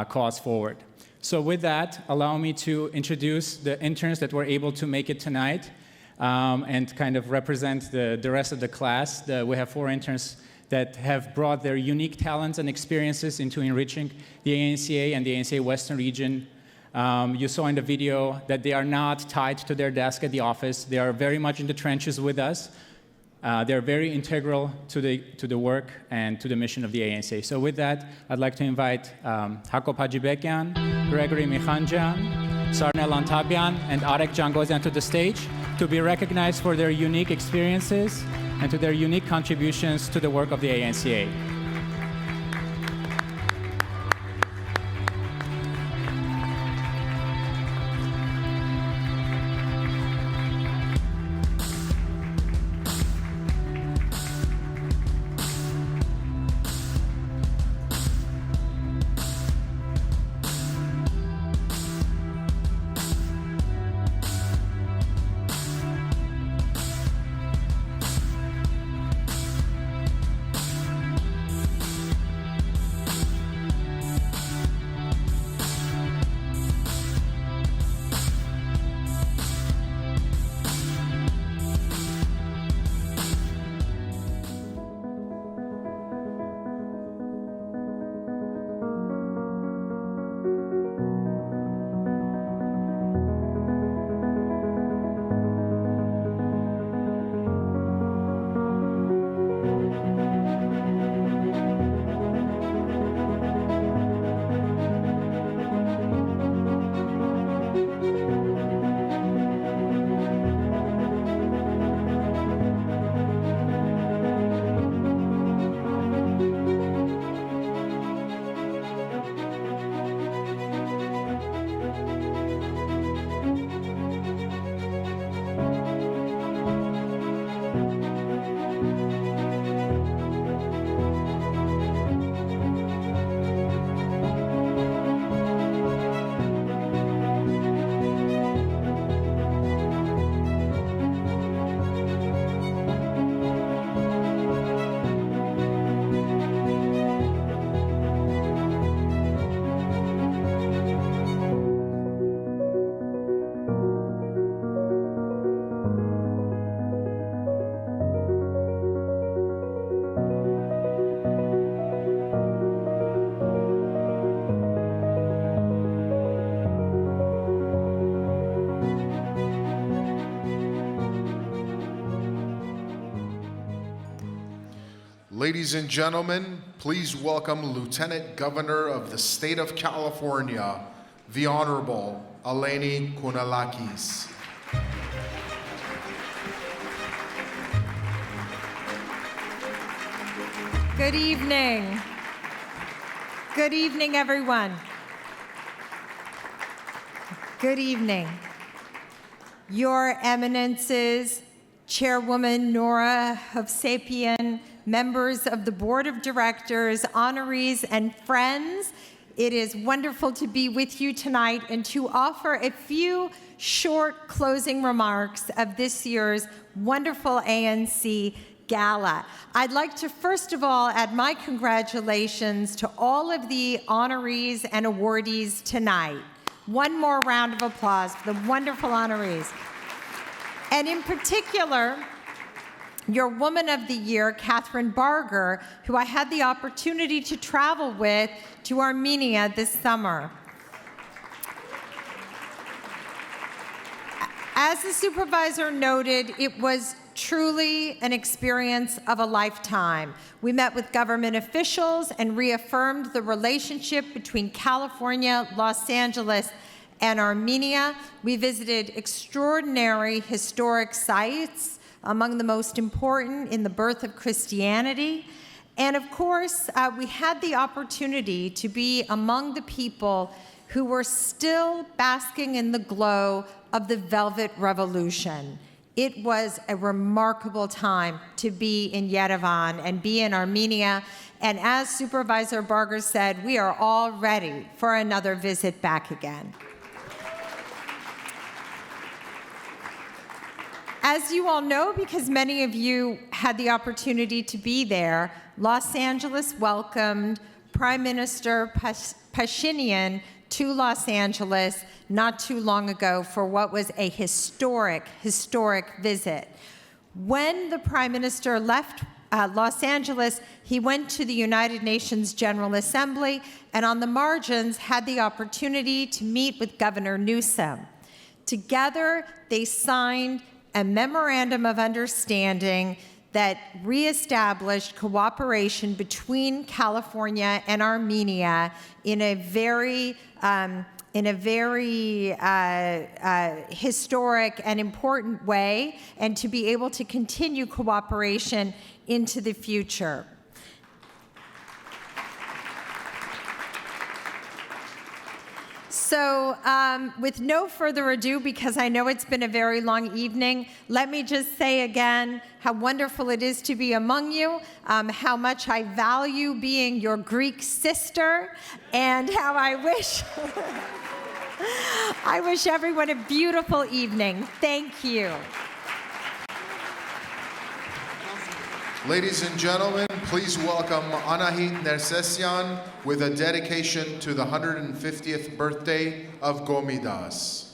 cause forward. So with that, allow me to introduce the interns that were able to make it tonight and kind of represent the rest of the class. We have 4 interns that have brought their unique talents and experiences into enriching the ANCA and the ANCA Western Region. You saw in the video that they are not tied to their desk at the office. They are very much in the trenches with us. They're very integral to the work and to the mission of the ANCA. So with that, I'd like to invite Hakop Hajibekian, Gregory Mikhanjan, Sarnel Antabian, and Arek Jangozian to the stage to be recognized for their unique experiences and to their unique contributions to the work of the ANCA. Ladies and gentlemen, please welcome Lieutenant Governor of the State of California, the Honorable Eleni Kounalakis. Good evening. Good evening, everyone. Good evening. Your Eminences, Chairwoman Nora, Hovsepian, members of the Board of Directors, honorees, and friends, it is wonderful to be with you tonight and to offer a few short closing remarks of this year's wonderful ANC Gala. I'd like to first of all add my congratulations to all of the honorees and awardees tonight. One more round of applause for the wonderful honorees. And in particular, your Woman of the Year, Catherine Barger, who I had the opportunity to travel with to Armenia this summer. As the supervisor noted, it was truly an experience of a lifetime. We met with government officials and reaffirmed the relationship between California, Los Angeles, and Armenia. We visited extraordinary historic sites, among the most important in the birth of Christianity. And of course, we had the opportunity to be among the people who were still basking in the glow of the Velvet Revolution. It was a remarkable time to be in Yerevan and be in Armenia. And as Supervisor Barger said, we are all ready for another visit back again. As you all know, because many of you had the opportunity to be there, Los Angeles welcomed Prime Minister Pashinyan to Los Angeles not too long ago for what was a historic visit. When the Prime Minister left Los Angeles, he went to the United Nations General Assembly and on the margins had the opportunity to meet with Governor Newsom. Together, they signed a memorandum of understanding that reestablished cooperation between California and Armenia in a very historic and important way, and to be able to continue cooperation into the future. So with no further ado, because I know it's been a very long evening, let me just say again how wonderful it is to be among you, how much I value being your Greek sister, and how I wish everyone a beautiful evening. Thank you. Ladies and gentlemen, please welcome Anahit Nersesyan with a dedication to the 150th birthday of Gomidas.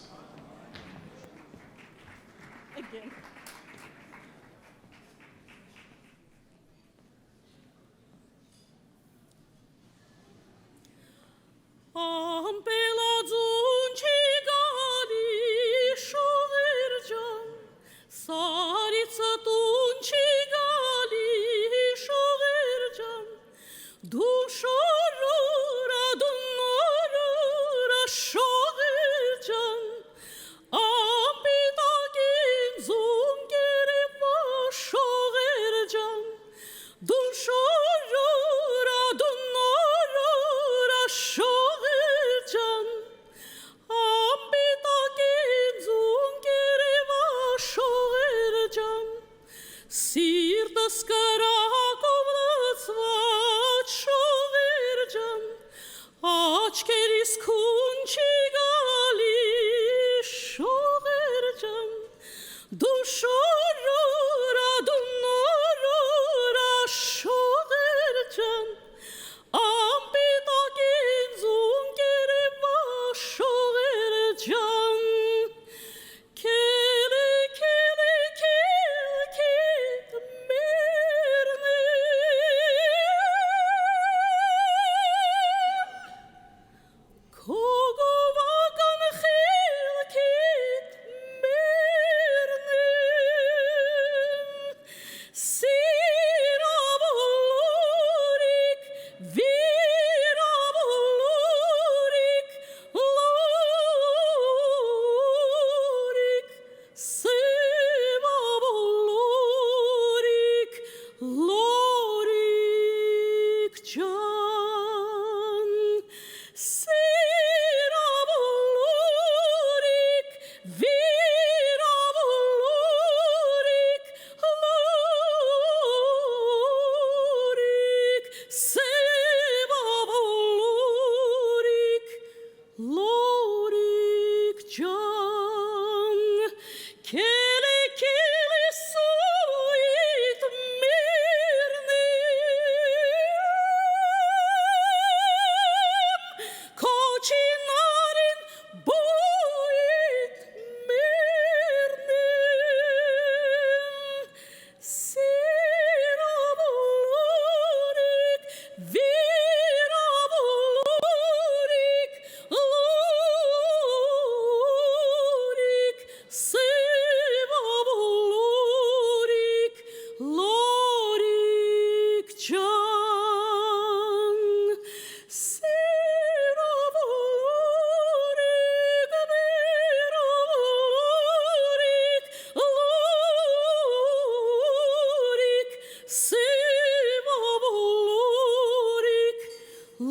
Sivavolorik,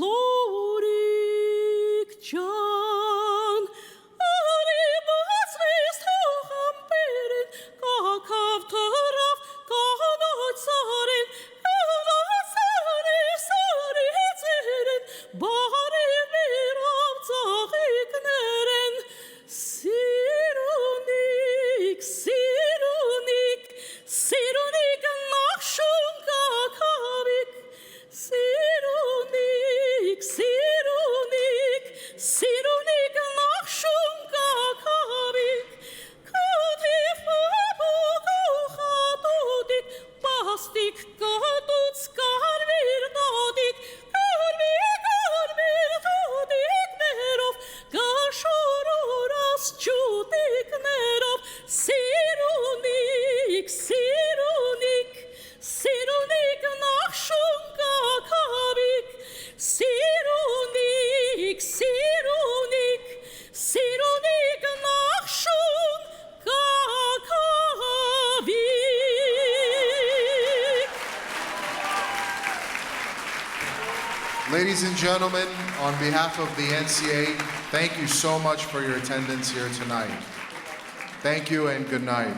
Lorik, Jan. Ari basvist hohamperin, kakavtaraf, kanatsarin, sari hetzerin, bari miravzahikneren. Sirunik, sirunik, sirunik, nachshunga kavik. Sirunik, sirunik, sirunik, nachshunga kavik. Katif abuku khatudik, bastik katuts karvir dodik, karvir dodik nerov, gashururas chudik nerov. Sirunik, sirunik, sirunik, nachshunga kavik. Sirunik, sirunik, sirunik, nachshunga kavik. Ladies and gentlemen, on behalf of the NCA, thank you so much for your attendance here tonight. Thank you and good night.